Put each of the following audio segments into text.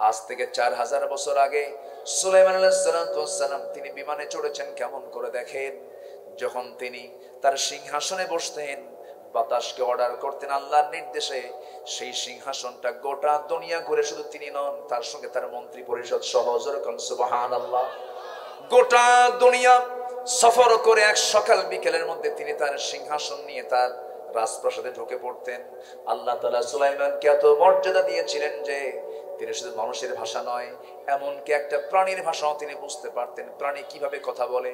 আজ থেকে 4000 বছর আগে সুলাইমান আলাইহিস সালাম তিনি বিমানে চড়েছেন। কেমন করে দেখেন, যখন তিনি তার সিংহাসনে বসতেন, বাতাসকে অর্ডার করতেন আল্লাহর নির্দেশে, সেই সিংহাসনটা গোটা দুনিয়া ঘুরে, শুধু তিনি নন, তার সঙ্গে তার মন্ত্রী পরিষদ সহ, সুবহানাল্লাহ, গোটা দুনিয়া সফর করে এক সকাল বিকেলের মধ্যে তিনি তার সিংহাসন নিয়ে তার রাজপ্রাসাদে ঢুকে পড়তেন। আল্লাহ তাআলা সুলাইমানকে এত মর্যাদা দিয়েছিলেন যে তিনি শুধু মানুষের ভাষা নয়, এমনকি একটা প্রাণীর ভাষাও তিনি বুঝতে পারতেন, প্রাণী কিভাবে কথা বলে।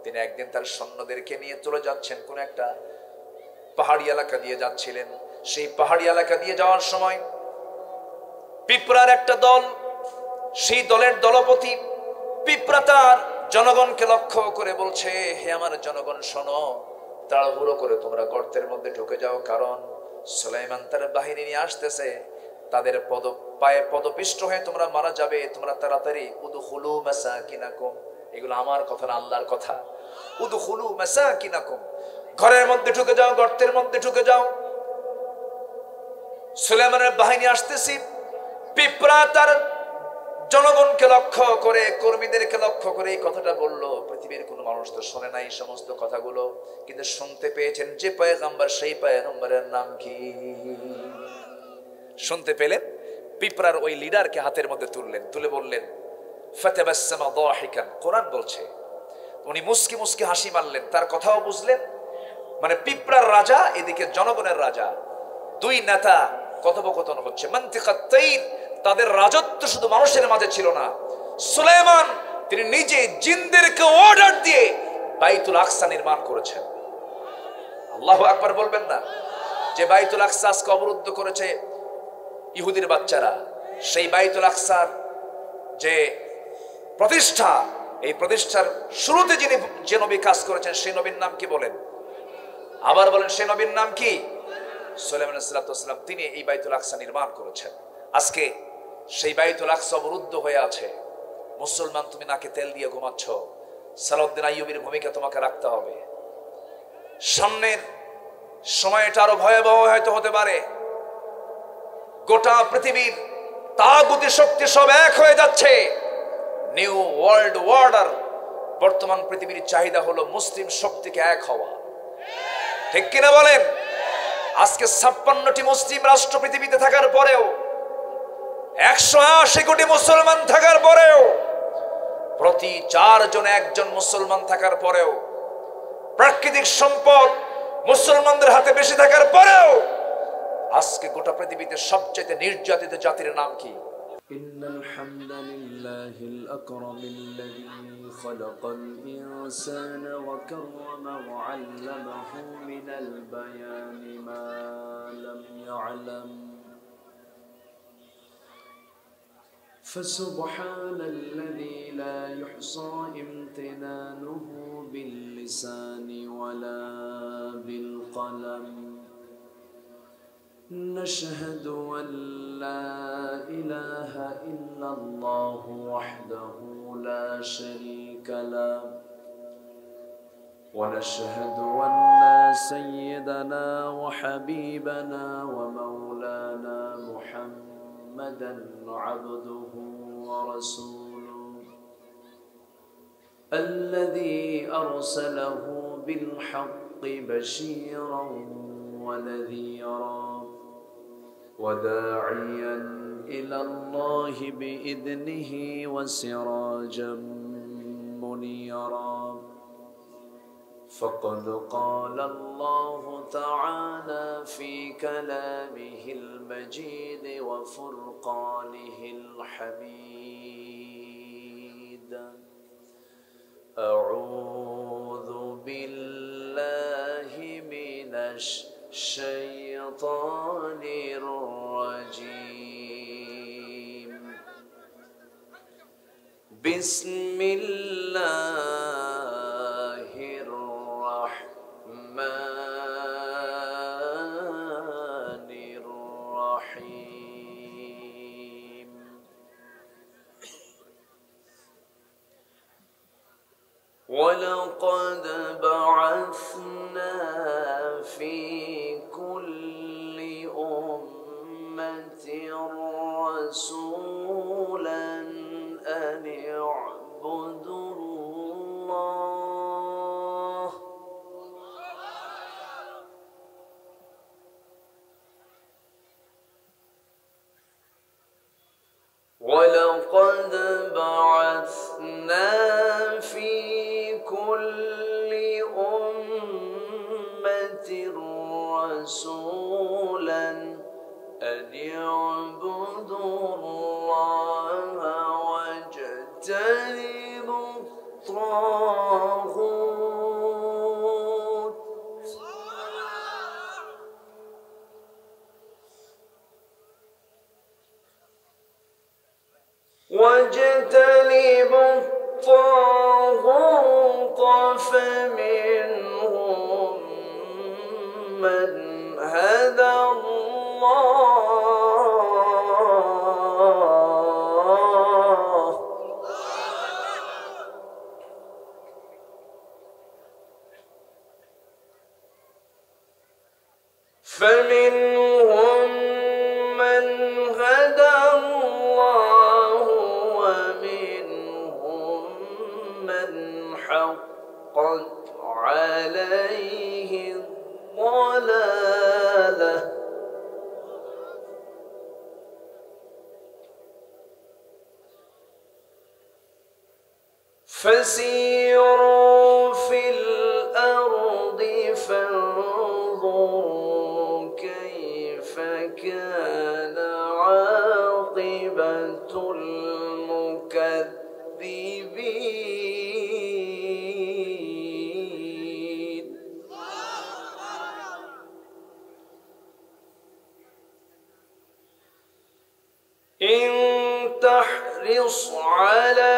তিনি একদিন তার সৈন্যদেরকে নিয়ে চলে যাচ্ছেন, কোন একটা পাহাড়ি এলাকা দিয়ে যাচ্ছিলেন। সেই পাহাড়ি এলাকা দিয়ে যাওয়ার সময় পিঁপড়ার একটা দল, সেই দলের দলপতি পিঁপড়া তার জনগণকে লক্ষ্য করে বলছে, হে আমার জনগণ শোনো, তাড়াহুড়ো করে তোমরা গর্তের মধ্যে ঢুকে যাও, কারণ সুলাইমান তার বাহিনী নিয়ে আসতেছে, তাদের পায়ে পদপিষ্ট হয়ে তোমরা মারা যাবে, তোমরা তাড়াতাড়ি উদখুলু মাসাকিনাকুম, এগুলো আমার কথা না, আল্লাহর কথা, উদখুলু মাসাকিনাকুম, ঘরের মধ্যে ঢুকে যাও, গর্তের মধ্যে ঢুকে যাও। সুলাইমানের বাহিনী আসতেছি। পিঁপড়া তার জনগণকে লক্ষ্য করে, কর্মীদেরকে লক্ষ্য করে এই কথাটা বললো। পৃথিবীর কোনো মানুষ তো শোনে না এই সমস্ত কথাগুলো, কিন্তু শুনতে পেয়েছেন যে পয়গম্বর, সেই পয়গম্বরের নাম কি শুনতে পেলেন। পিঁপড়ার ওই লিডারকে হাতের মধ্যে তুললেন, তুলে বললেন ফাতাবাসসামা দাহিকান, কোরআন বলছে। উনি মুস্কি মুস্কি হাসি মারলেন, তার কথাও বুঝলেন। মানে পিঁপড়ার রাজা, এদিকে জনগণের রাজা, দুই নেতা কথোপকথন হচ্ছে। মানতিকাত তাইর, তাদের রাজত্ব শুধু মানুষের মাঝে ছিল না, সুলাইমান তিনি নিজে জিনদেরকে অর্ডার দিয়ে বাইতুল আকসা নির্মাণ করেছেন। আল্লাহু আকবার বলবেন না? যে বাইতুল আকসা আজকে অবরুদ্ধ করেছে ইহুদির বাচ্চারা, সেই বাইতুল আকসার যে প্রতিষ্ঠা, এই প্রতিষ্ঠার শুরুতে যিনি যে নবী কাজ করেছেন, সেই নবীর নাম কি বলেন? আবার বলেন, সেই নবীর নাম কি? সুলাইমান আলাইহিস সালাম, তিনি এই বাইতুল আকসা নির্মাণ করেছেন। আজকে সেই বাইতুল আকসা অবরুদ্ধ হয়ে আছে। মুসলমান, তুমি নাকে তেল দিয়ে ঘুমাচ্ছ, সালাউদ্দিন আইয়ুবীর ভূমিকা তোমাকে রাখতে হবে। সামনের সময়টা আরো ভয়াবহ হয়তো হতে পারে। গোটা পৃথিবীর তাগুতি শক্তি সব এক হয়ে যাচ্ছে। নিউ ওয়ার্ল্ড অর্ডার, বর্তমান পৃথিবীর চাহিদা হলো মুসলিম শক্তিকে এক হওয়া, ঠিক কিনা বলেন? আজকে 56টি মুসলিম রাষ্ট্র পৃথিবীতে থাকার পরেও, 180 কোটি মুসলমান থাকার পরেও, প্রতি 4 জনে 1 জন মুসলমান থাকার পরেও, প্রাকৃতিক সম্পদ মুসলমানদের হাতে বেশি থাকার পরেও, আজকে গোটা পৃথিবীতে সবচেয়ে নির্যাতিত জাতির নাম কি? ইন্নাল হামদালিল্লাহিল আকরামিল্লাযী খালাকাল ইনসানা ওয়া কাররামা ওয়া 'আল্লামাহু মিনাল বায়ানি মা লাম ইয়া'লাম فسبحان الذي لا يحصى امتنانه باللسان ولا بالقلم نشهد أن لا إله إلا الله وحده لا شريك له ونشهد أن سيدنا وحبيبنا ومولانا محمدا عبده ورسوله الذي أرسله بالحق بشيرا ونذيرا وداعيا إلى الله بإذنه وسراجا منيرا فقد قال الله تعالى في كلامه المجيد وفرقانه الحميد أعوذ بالله من الشيطان الرجيم بسم الله الرحمن الرحيم ولقد بعثنا في كل أمة رسولا اعبدوا الله ولقد بعثنا في كل أمة رسولا أن اعبدوا الله واجتنبوا الطاغوت فمنهم من هدى الله فمنهم من هدى الله ومنهم من حقت عليه الضلالة فسيروا في الأرض فانظروا كيف كان عاقبة المكذبين إن تحرص على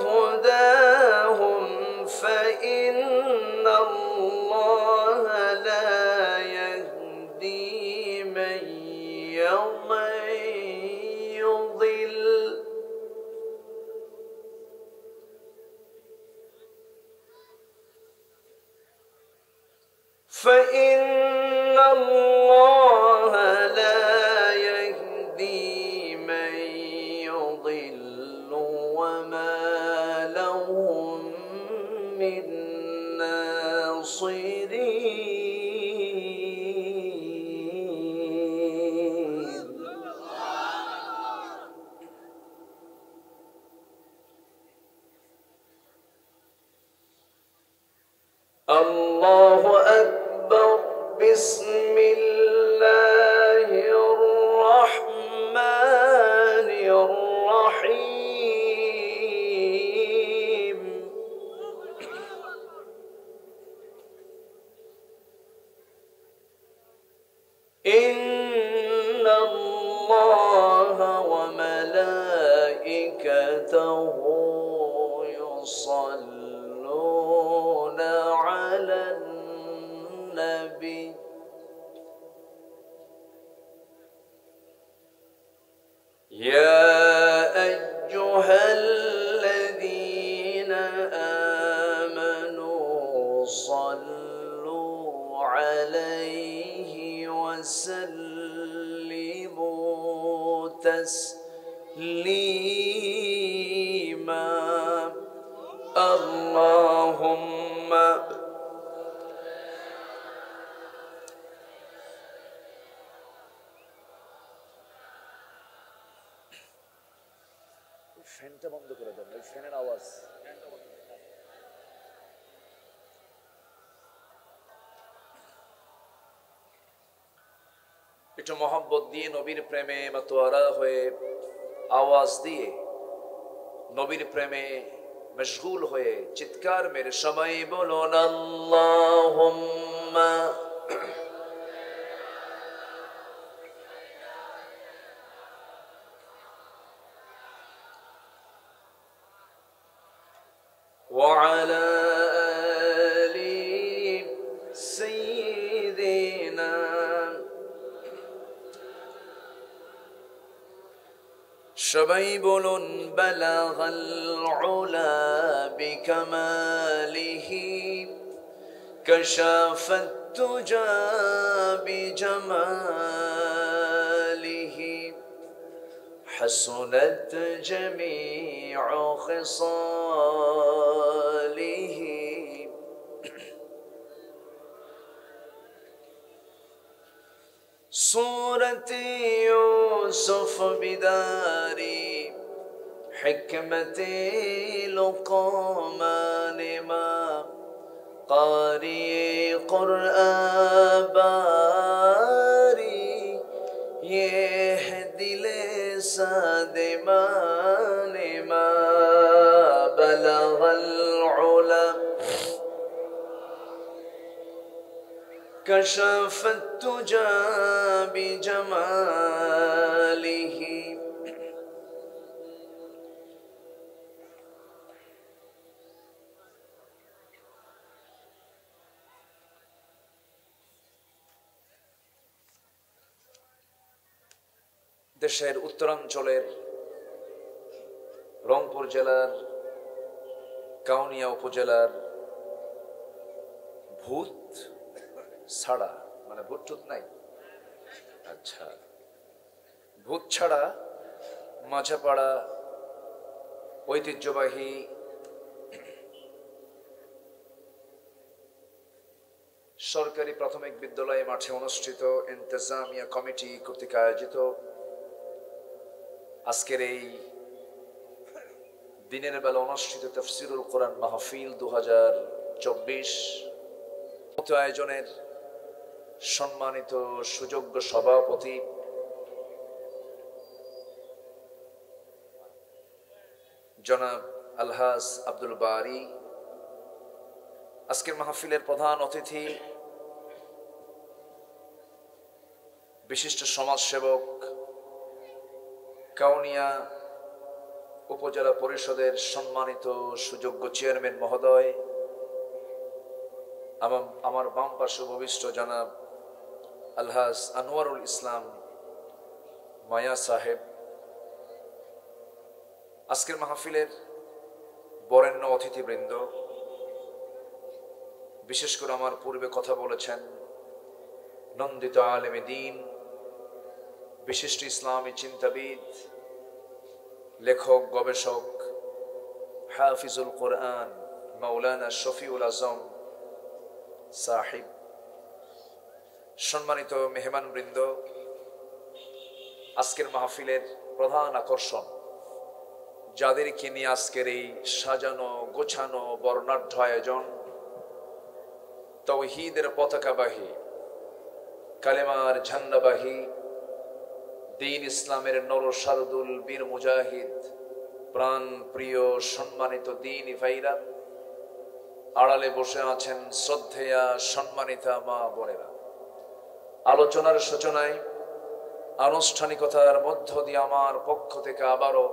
هداهم فإن الله لا يهدي من يضل فإن الله لا يهدي من يضل وما لهم من ناصرين الله أكبر بسم الله الرحمن الرحيم إن الله وملائكته يصلون على النبي يا أيها الذين آمنوا صلوا عليه وسلموا تسليما اللهم ফ্যানটা বন্ধ করে দেন, ওই ফ্যানের আওয়াজ। একটু মহব্বত দিয়ে নবীর প্রেমে মাতোয়ারা হয়ে আওয়াজ দিয়ে নবীর প্রেমে মশগুল হয়ে চিৎকার মেরে সবাই বলুন আল্লাহুম্মা وعلى آل سيدنا সবাই বলুন بلغ العلا بكماله كشف الدجى بجماله حسنت جميع خصاله صورة يوسف بداري حكمة لقمان ما قارئ قرآن باري يهدي لسادمان ما بلغ العلا كشف التجى بجماله দেশের উত্তরাঞ্চলের রংপুর জেলার কাউনিয়া উপজেলার ভূত ছাড়া, মানে ভূত টুত নাই, আচ্ছা, ভূত ছাড়া মাঝাপাড়া ঐতিহ্যবাহী সরকারি প্রাথমিক বিদ্যালয় মাঠে অনুষ্ঠিত ইন্তেজামিয়া কমিটি কর্তৃক আয়োজিত আজকের এই দিনের বেলা অনুষ্ঠিত তাফসীরুল কোরআন মাহফিল 2024 আয়োজনের সম্মানিত সুযোগ্য সভাপতি জনাব আলহাজ আব্দুল বারী, আজকের মাহফিলের প্রধান অতিথি বিশিষ্ট সমাজসেবক কাউনিয়া উপজেলা পরিষদের সম্মানিত সুযোগ্য চেয়ারম্যান মহোদয়, আমার বাম পার্শ্ব ভবিষ্ঠ জনাব আলহাজ আনোয়ারুল ইসলাম মায়া সাহেব, আজকের মাহফিলের বরেণ্য অতিথিবৃন্দ, বিশেষ করে আমার পূর্বে কথা বলেছেন নন্দিত আলেমে দ্বীন, বিশিষ্ট ইসলামী চিন্তাবিদ, লেখক, গবেষক, হাফিজুল কোরআন মাওলানা শফিউল আজম সাহিব, সম্মানিত মেহমানবৃন্দ, আজকের মাহফিলের প্রধান আকর্ষণ, যাদেরকে নিয়ে আজকের এই সাজানো গোছানো বর্ণাঢ্য আয়োজন, তাওহীদের পতাকাবাহী, কালেমার ঝান্ডাবাহী, দ্বীন ইসলামের নরসারদুল বীর মুজাহিদ, প্রাণ প্রিয় সম্মানিত দ্বীনি ভাইরা, আড়ালে বসে আছেন শ্রদ্ধেয়া সম্মানিতা মা বোনেরা, আলোচনার সূচনায় আনুষ্ঠানিকতার মধ্য দিয়ে আমার পক্ষ থেকে আবারও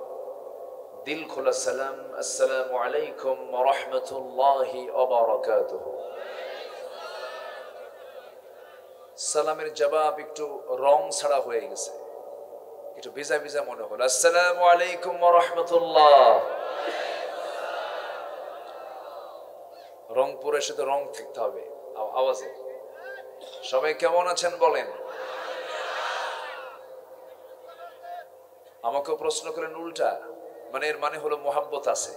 দিল খোলা সালাম, আসসালামু আলাইকুম ওয়া রাহমাতুল্লাহি ওয়া বারাকাতুহু। সালামের জবাব একটু রং ছাড়া হয়ে গেছে, একটু ভিজা ভিজা মনে হলো। আসসালামু আলাইকুম ওয়া রাহমাতুল্লাহ। রংপুরে এসে তো রং থাকতে হবে আওয়াজে। সবাই কেমন আছেন বলেন? আমাকে প্রশ্ন করেন উল্টা, মানে এর মানে হলো মোহাব্বত আছে।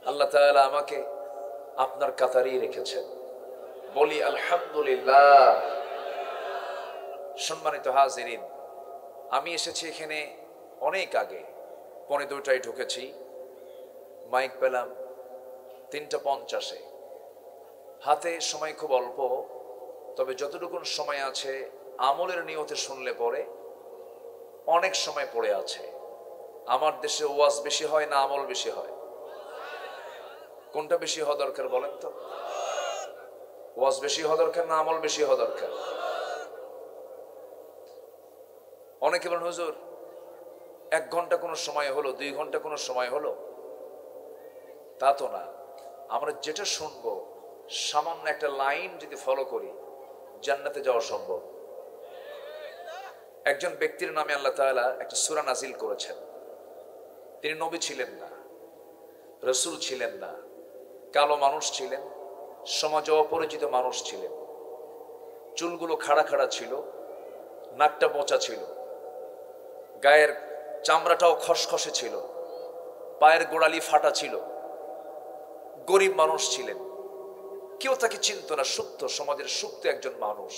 আল্লাহ তাআলা আমাকে আপনার কাতারেই রেখেছেন, বলি আলহামদুলিল্লাহ। সম্মানিত হাজিরিন, আমি এসেছি এখানে অনেক আগে, 2:45 ঢুকেছি, মাইক পেলাম 3:50। হাতে সময় খুব অল্প, তবে যতটুকু সময় আছে আমলের নিয়তে শুনলে পরে অনেক সময় পড়ে আছে। আমার দেশে ওয়াজ বেশি হয় না আমল বেশি হয়? কোনটা বেশি হওয়া দরকার বলেন তো? ওয়াজ বেশি হওয়া দরকার না আমল বেশি হওয়া দরকার? অনেকে বলেন হুজুর 1 ঘন্টা কোনো সময় হলো, 2 ঘন্টা কোনো সময় হলো, তা তো না। আমরা যেটা শুনবো সামান্য একটা লাইন যদি ফলো করি জান্নাতে যাওয়া সম্ভব। একজন ব্যক্তির নামে আল্লাহ তাআলা একটা সূরা নাজিল করেছেন। তিনি নবী ছিলেন না, রাসূল ছিলেন না, কালো মানুষ ছিলেন, সমাজে অপরিচিত মানুষ ছিলেন, চুলগুলো খাড়া খাড়া ছিল, নাকটা পচা ছিল, গায়ের চামড়াটাও খসখসে ছিল, পায়ের গোড়ালি ফাটা ছিল, গরিব মানুষ ছিলেন, কেউ তাকে চিনত না, সুপ্ত, সমাজের সুপ্ত একজন মানুষ।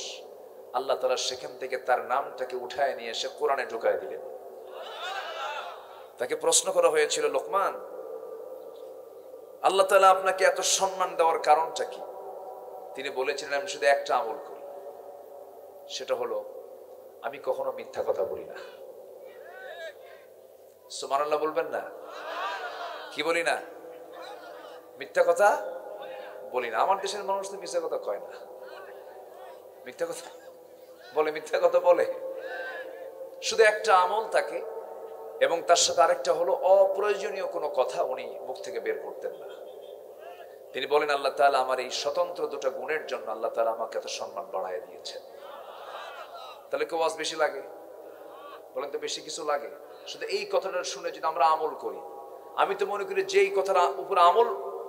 আল্লাহ তাআলা সেখান থেকে তার নামটাকে উঠায় নিয়ে এসে কোরআনে ঢুকায় দিলেন। তাকে প্রশ্ন করা হয়েছিল, লোকমান, আল্লাহ তাআলা আপনাকে এত সম্মান দেওয়ার কারণটা কি? তিনি বলেছিলেন, আমি শুধু একটা আমল করি, সেটা হলো আমি কখনো মিথ্যা কথা বলি না। সুবহানাল্লাহ বলবেন না? কি বলি না? মিথ্যা কথা বলি না। আমার দেশের মানুষ তো মিথ্যা কথা কয় না, মিথ্যা কথা বলে, মিথ্যা কথা বলে। শুধু একটা আমল থাকে, এবং তার সাথে আরেকটা হলো অপ্রয়োজনীয় কোনো কথা উনি মুখ থেকে বের করতেন না। তিনি বলেন, আল্লাহ তাআলা আমার এই স্বতন্ত্র দুটো গুণের জন্য আল্লাহ তাআলা আমাকে এত সম্মান বাড়ায় দিয়েছেন। তাহলে কেউ ওয়াজ বেশি লাগে? বলেন তো, বেশি কিছু লাগে? শুধু এই কথাটা শুনে যদি আমরা আমল করি, আমি তো মনে করি যে এই কথার উপর আমল,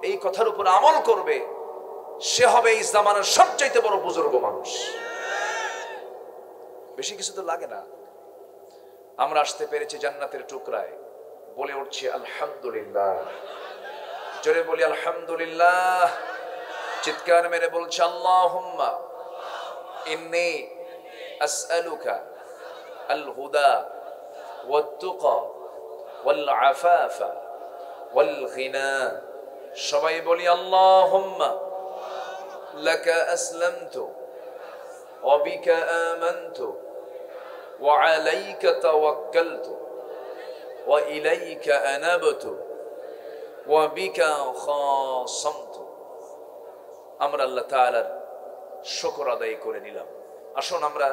এই কথার উপর আমল করবে, সে হবে এই জামানার সবচাইতে বড় বুজুর্গ মানুষ। বেশি কিছু তো লাগে না। আমরা আসতে পেরেছি জান্নাতের টুকরায়, বলে উঠছি আলহামদুলিল্লাহ। জোরে বলি আলহামদুলিল্লাহ। চিৎকার মেরে বলছে আল্লাহুম্মা ইন্নী আসআলুকা আল হুদা ওয়াত তুকা ওয়াল আফাফা ওয়াল গিনা। সবাই বলি আল্লাহুম্মা লাকা আসলামতু ওয়া বিকা আমানতু ওয়া আলাইকা তাওয়াক্কালতু ওয়া ইলাইকা আনাবতু ওয়া বিকা খাসামতু। আমরা আল্লাহ তাআলার শুকর আদায় করে নিলাম। আসুন আমরা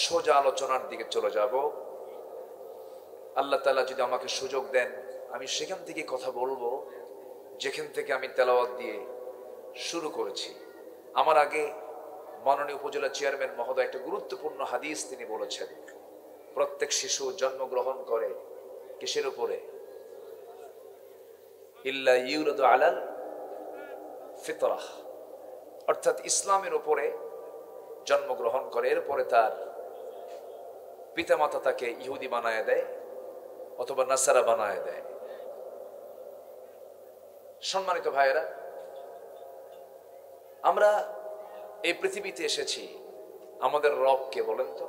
সোজা আলোচনার দিকে চলে যাব। আল্লাহ তাআলা যদি আমাকে সুযোগ দেন, আমি সেখান থেকে কথা বলবো যেখান থেকে আমি তেলাওয়াত দিয়ে শুরু করেছি। আমার আগে মাননীয় উপজেলা চেয়ারম্যান মহোদয় একটা গুরুত্বপূর্ণ হাদিস তিনি বলেছেন, প্রত্যেক শিশু জন্মগ্রহণ করে কিসের উপরে? ইল্লা ইউলাদু আলাল ফিতরাহ, অর্থাৎ ইসলামের উপরে জন্মগ্রহণ করে। এরপরে তার পিতামাতা তাকে ইহুদি বানায় দেয় অথবা নাসারা বানায় দেয়। সম্মানিত ভাইয়েরা, আমরা এই পৃথিবীতে এসেছি আমাদের রবকে, বলেন তো,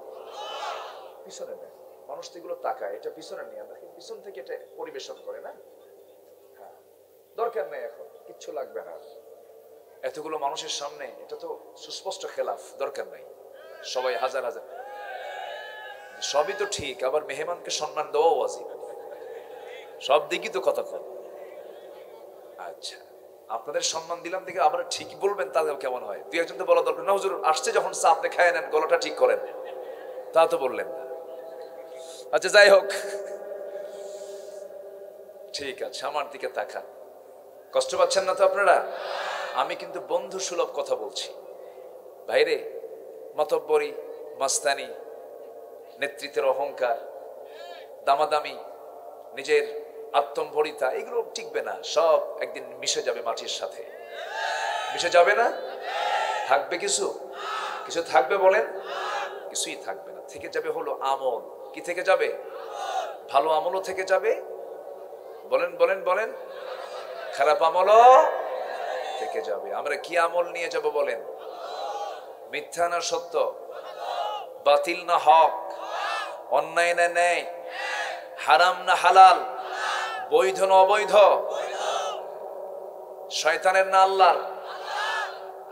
পিছনে নেয় মানুষ তো এগুলো তাকায়, এটা পিছনে নিয়ে আমরা পিছন থেকে এটা পরিবেশন করে না। হ্যাঁ, দরকার নেই, এখন কিচ্ছু লাগবে না এতগুলো মানুষের সামনে, এটা তো সুস্পষ্ট খেলাফ, দরকার নাই। সবাই হাজার হাজার, সবই তো ঠিক, আবার মেহমানকে সম্মান দেওয়াও ওয়াজিব, সব দিকই তো কথা কর। আচ্ছা, আপনাদের সম্মান দিলাম দেখে আবার ঠিক বলবেন, তাহলে কেমন হয়? দুই একজন তো বলা দরকার না, হুজুর আসছে যখন চা আপনি খায় নেন, গলাটা ঠিক করেন, তা তো বললেন না। আচ্ছা, যাই হোক, ঠিক আছে, আমার দিকে তাকান। কষ্ট পাচ্ছেন না তো আপনারা? আমি কিন্তু বন্ধু সুলভ কথা বলছি। ভাইরে, মাতব্বরি, মাস্তানি, নেতৃত্বের অহংকার, দামাদামি, নিজের আত্মম্ভরিতা, এগুলো টিকবে না। সব একদিন মিশে যাবে মাটির সাথে। মিশে যাবে না? থাকবে কিছু? কিছু থাকবে বলেন? কিছুই থাকবে না। থেকে যাবে হলো আমল। কি থেকে যাবে? ভালো আমলও থেকে যাবে, বলেন বলেন বলেন, খারাপ আমলও থেকে যাবে। আমরা কি আমল নিয়ে যাব বলেন? মিথ্যা না সত্য? বাতিল না হক? অন্যায় না ন্যায়? হারাম না হালাল? বৈধ না অবৈধ? শয়তানের না আল্লাহর?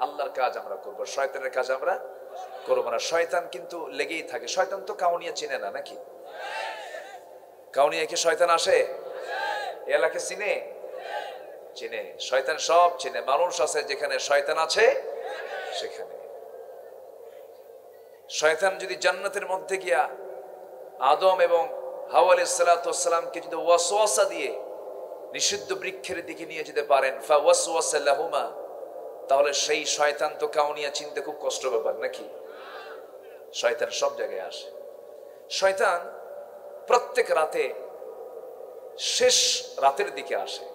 আল্লাহর কাজ আমরা করব, শয়তানের কাজ আমরা করব না। শয়তান কিন্তু লেগেই থাকে। শয়তান তো কাউনিয়া চিনে না নাকি? কাউনিয়া কি শয়তান আসে? এলাকা চিনে? চিনে। শয়তান সব চিনে। মানুষ আছে যেখানে শয়তান আছে সেখানে। শয়তান যদি জান্নাতের মধ্যে গিয়া আদম এবং হাওয়া আলাইহিস সালাতু ওয়াস সালামকে যদি ওয়াসওয়াসা দিয়ে নিষিদ্ধ বৃক্ষের দিকে নিয়ে যেতে পারেন, ফাওয়াসওয়াসা লাহুমা, তাহলে সেই শয়তান তো কাউনিয়া চিনতে খুব কষ্ট ব্যাপার নাকি? শয়তান সব জায়গায় আসে। শয়তান প্রত্যেক রাতে শেষ রাতের দিকে আসে,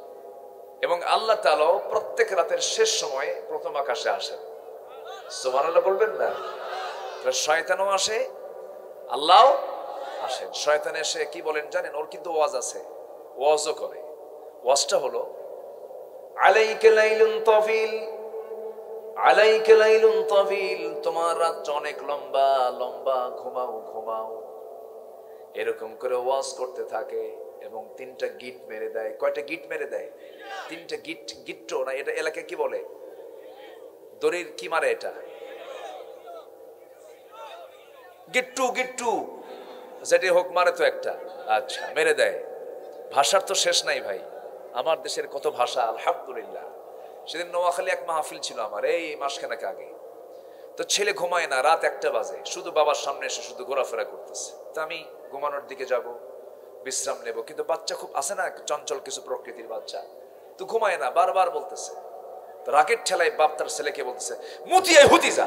এবং আল্লাহ তাআলাও প্রত্যেক রাতের শেষ সময়ে প্রথম আকাশে আসেন। সুবহানাল্লাহ বলবেন না? শয়তানও আসে, আল্লাহও আসেন। শয়তান এসে কি বলেন জানেন? ওর কিন্তু ওয়াজ আছে, ওয়াজও করে। ওয়াজটা হলো আলাইকা লাইলুন তাফিল, আলাইকা লাইলুন তাফিল, তোমার রাত অনেক লম্বা লম্বা, ঘুমাও ঘুমাও। এরকম করে ওয়াজ করতে থাকে এবং 3টা গিট মেরে দেয়। কয়টা গিট মেরে দেয়? 3টা গিট। গিট্টো না, এটা এলাকায় কি বলে? দড়ির কি মারে এটা? গিট্টু, গিট্টু যেটি হোক মারে তো একটা। আচ্ছা, মেরে দেয়। ভাষার তো শেষ নাই ভাই, আমার দেশের কত ভাষা, আলহামদুলিল্লাহ। সেদিন নোয়াখালী এক মাহফিল ছিল আমার, এই মাসখানেক আগে। তো ছেলে ঘুমায় না, রাত 1টা বাজে, শুধু বাবার সামনে এসে শুধু ঘোরাফেরা করতেছে। তো আমি ঘুমানোর দিকে যাব, বিশ্রাম নেব, কিন্তু বাচ্চা খুব আছে না, চঞ্চল কিছু প্রকৃতির বাচ্চা, তো ঘুমায় না, বারবার বলতেছে। তো রাগের ঠেলায় বাপ তার ছেলেকে বলতেছে, মুতিয়ায় হুতিজা,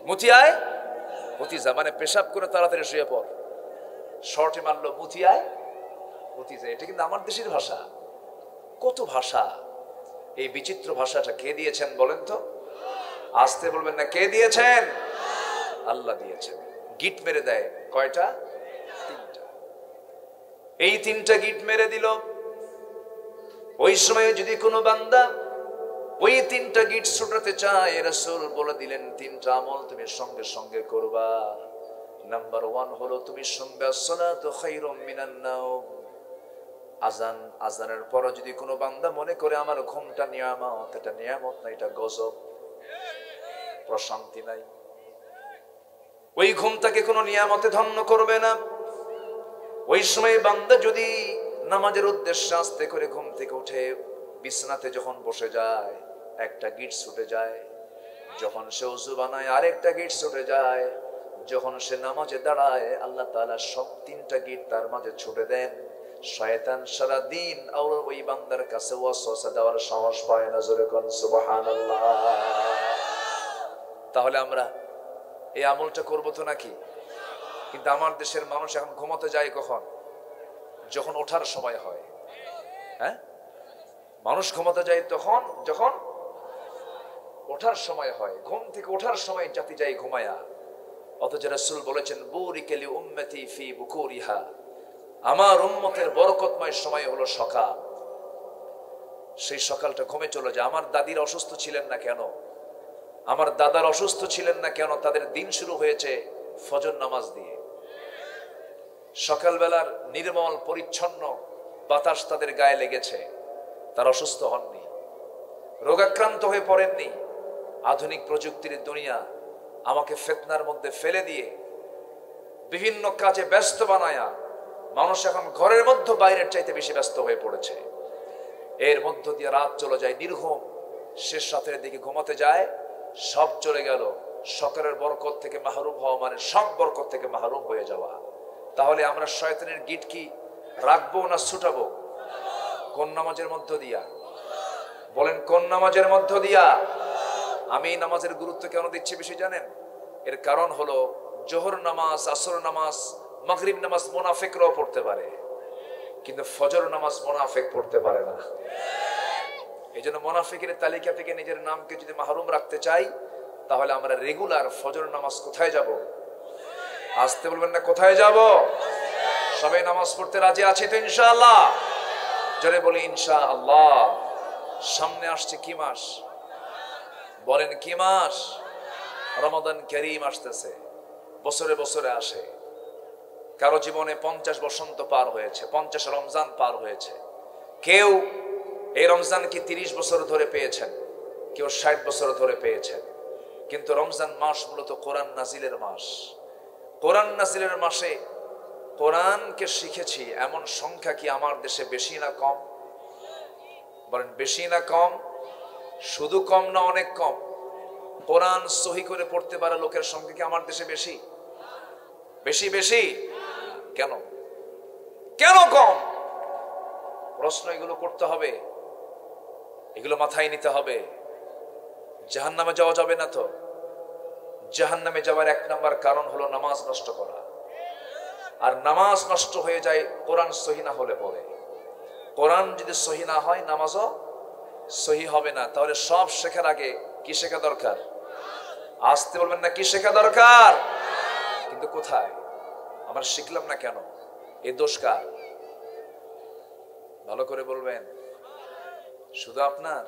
মুতিয়ায় হুতিজা, মানে পেশাব করে তাড়াতাড়ি শুয়ে পড়। শর্টে মারলো মুতিয়ায় হুতিজা। এটা কিন্তু আমার দেশের ভাষা। কত ভাষা! এই বিচিত্র ভাষাটা কে দিয়েছেন বলেন তো? আসতে বলবেন না, কে দিয়েছেন? আল্লাহ দিয়েছেন। গিট মেরে দেয় কয়টা? 3টা। এই 3টা গিট মেরে দিল। ওই সময় যদি কোনো বান্দা ওই 3টা গিট ছুটাতে চায়, রাসূল বলে দিলেন 3টা আমল তুমি সঙ্গে সঙ্গে করবা। নাম্বার 1 হলো তুমি শুনবে আসসালাতু খায়রুম মিনান নাওম। আজান, আজানের পর যদি কোনো বান্দা মনে করে আমার ঘুমটা নিয়ামত, এটা নিয়ামত না, এটা গজব, প্রশান্তি নাই, ওই ঘুমটাকে কোনো নিয়ামতে ধন্য করবে না। ওই সময় বান্দা যদি নামাজের উদ্দেশ্যে আস্তে করে ঘুম থেকে উঠে বিছানাতে যখন বসে যায়, একটা গিট ছুটে যায়। যখন সে ওযু বানায়, আরেকটা গিট ছুটে যায়। যখন সে নামাজে দাঁড়ায়, আল্লাহ তাআলা সব 3টা গিট তার মাঝে ছুটে দেন। শয়তান সারা দিন আর ওই বান্দার কাছে ওয়াসওয়াসা দেওয়ার সাহস পায় না। জোরে কোন সুবহানাল্লাহ। তাহলে আমরা এই আমলটা করব তো নাকি? কিন্তু আমার দেশের মানুষ এখন ঘুমাতে যায় কখন? যখন ওঠার সময় হয়। হ্যাঁ, মানুষ ঘুমাতে যায় তখন যখন ওঠার সময় হয়। ঘুম থেকে ওঠার সময় জাতি যায় ঘুমায়া। অথচ রাসূল বলেছেন, বুরিকা লি উম্মতি ফি বুকুরিহা, আমার উম্মতের বরকতময় সময় হলো সকাল। সেই সকালটা ঘুমে চলে যায়। আমার দাদির অসুস্থ ছিলেন না কেন? আমার দাদার অসুস্থ ছিলেন না কেন? তাদের দিন শুরু হয়েছে ফজর নামাজ দিয়ে। সকালবেলার নির্মল পরিচ্ছন্ন বাতাস তাদের গায়ে লেগেছে, তারা অসুস্থ হননি, রোগাক্রান্ত হয়ে পড়েননি। আধুনিক প্রযুক্তির দুনিয়া আমাকে ফিতনার মধ্যে ফেলে দিয়ে বিভিন্ন কাজে ব্যস্ত বানায়া মানুষ এখন ঘরের মধ্যে বাইরের চাইতে বেশি ব্যস্ত হয়ে পড়েছে। এর মধ্য দিয়ে রাত চলে যায় নির্ঘুম, শেষ রাতের দিকে ঘুমাতে যায়, সব চলে গেল। সকালের বরকত থেকে মাহরুম হওয়া মানে সব বরকত থেকে মাহরুম হয়ে যাওয়া। তাহলে আমরা শয়তানের গিট কি রাখবো না ছুটাবো? কোন নামাজের মধ্য দিয়া? বলেন, কোন নামাজের মধ্য দিয়া? আমি এই নামাজের গুরুত্ব কেন দিচ্ছি বেশি জানেন? এর কারণ হলো জোহর নামাজ, আসর নামাজ, মাগরিব নামাজ মুনাফিকরাও পড়তে পারে, কিন্তু ফজর নামাজ মুনাফিক পড়তে পারে না। এই জন্য মুনাফিকের তালিকা থেকে নিজের নামকে যদি মাহরুম রাখতে চাই, তাহলে আমরা রেগুলার ফজর নামাজ কোথায় যাব? আসতে বলবেন না, কোথায় যাব? সবাই নামাজ পড়তে রাজি আছে তো ইনশাআল্লাহ? জোরে বলি ইনশাআল্লাহ। সামনে আসছে কি মাস? বলেন কি মাস? রমাদান কারীম আসতেছে। বছরে বছরে আসে। কারো জীবনে 50 বসন্ত পার হয়েছে, 50 রমজান পার হয়েছে। কেউ এই রমজান কি 30 বছর ধরে পেয়েছেন, কেউ 60 বছর ধরে পেয়েছেন। কিন্তু রমজান মাস মূলত কোরআন নাজিলের মাস। কোরআন নাজিলের মাসে কোরআনকে শিখেছি এমন সংখ্যা কি আমার দেশে বেশি না কম? বলেন, বেশি না কম? শুধু কম না, অনেক কম। কোরআন সহি করে পড়তে পারা লোকের সংখ্যা কি আমার দেশে বেশি? বেশি বেশি কেন? কেন কম? প্রশ্ন এগুলো করতে হবে, এগুলো মাথায় নিতে হবে। জাহান্নামে যাওয়া যাবে না তো? জাহান্নামে যাওয়ার 1 নম্বর কারণ হলো নামাজ নষ্ট করা। আর নামাজ নষ্ট হয়ে যায় কোরআন সহি না হলে পরে। কোরআন যদি সহি না হয়, নামাজও সহি হবে না। তাহলে সব শেখার আগে কি শেখা দরকার? আসতে বলবেন না, কি শেখা দরকার? কিন্তু কোথায়? আমরা শিখলাম না কেন? এই দোষ কার? ভালো করে বলবেন। শুধু আপনার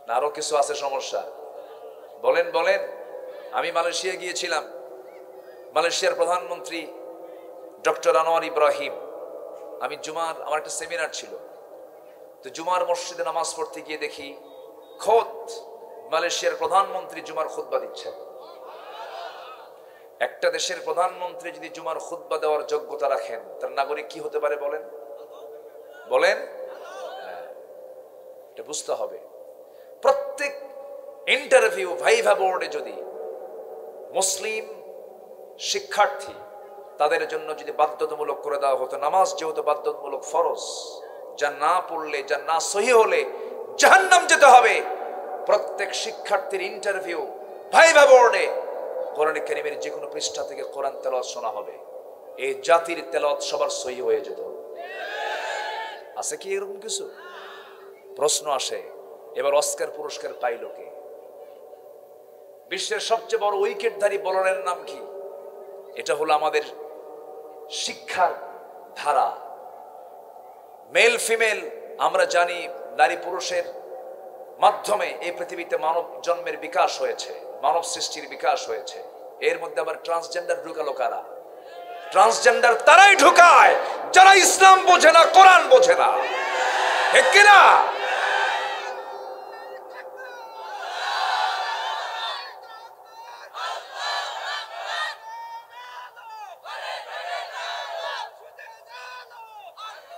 না আরো কিছু আছে সমস্যা? বলেন বলেন। আমি মালয়েশিয়া গিয়েছিলাম। মালয়েশিয়ার প্রধানমন্ত্রী ডক্টর আনোয়ার ইব্রাহিম, আমি আমার একটা সেমিনার ছিল, তো জুমার মসজিদে নামাজ পড়তে গিয়ে দেখি খোদ মালয়েশিয়ার প্রধানমন্ত্রী জুমার খুতবা দিচ্ছেন। একটা দেশের প্রধানমন্ত্রী যদি জুমার খুতবা দেওয়ার যোগ্যতা রাখেন, তার নাগরিক কি হতে পারে বলেন বলেন? এটা বুঝতে হবে। প্রত্যেক ইন্টারভিউ ভাইভা বোর্ডে যদি মুসলিম শিক্ষার্থী, তাদের জন্য যদি বাধ্যতামূলক করে দেওয়া হতো, নামাজ যেহেতু বাধ্যতামূলক ফরজ, যা না পড়লে, যা না সহি হলে জাহান্নাম যেতে হবে, প্রত্যেক শিক্ষার্থীর ইন্টারভিউ ভাইভা বোর্ডে কোরআন কারীমের যে কোনো পৃষ্ঠা থেকে কোরআন তেলাওয়াত শোনা হবে। এই জাতির তেলাওয়াত সবার সহি হয়ে যেত। আছে কি এরকম কিছু? প্রশ্ন আসে, এবার অস্কার পুরস্কার পাইল কে? বিশ্বের সবচেয়ে বড় উইকেটধারী বোলারের নাম কি? এটা হলো আমাদের শিক্ষার ধারা। মেল ফিমেল আমরা জানি, নারী পুরুষের মাধ্যমে এই পৃথিবীতে মানব জন্মের বিকাশ হয়েছে, মানব সৃষ্টির বিকাশ হয়েছে। এর মধ্যে আবার ট্রান্সজেন্ডার ঢুকালো কারা? ট্রান্সজেন্ডার তারাই ঢুকায় যারা ইসলাম বোঝে না, কোরআন বোঝে না। ঠিক কিনা?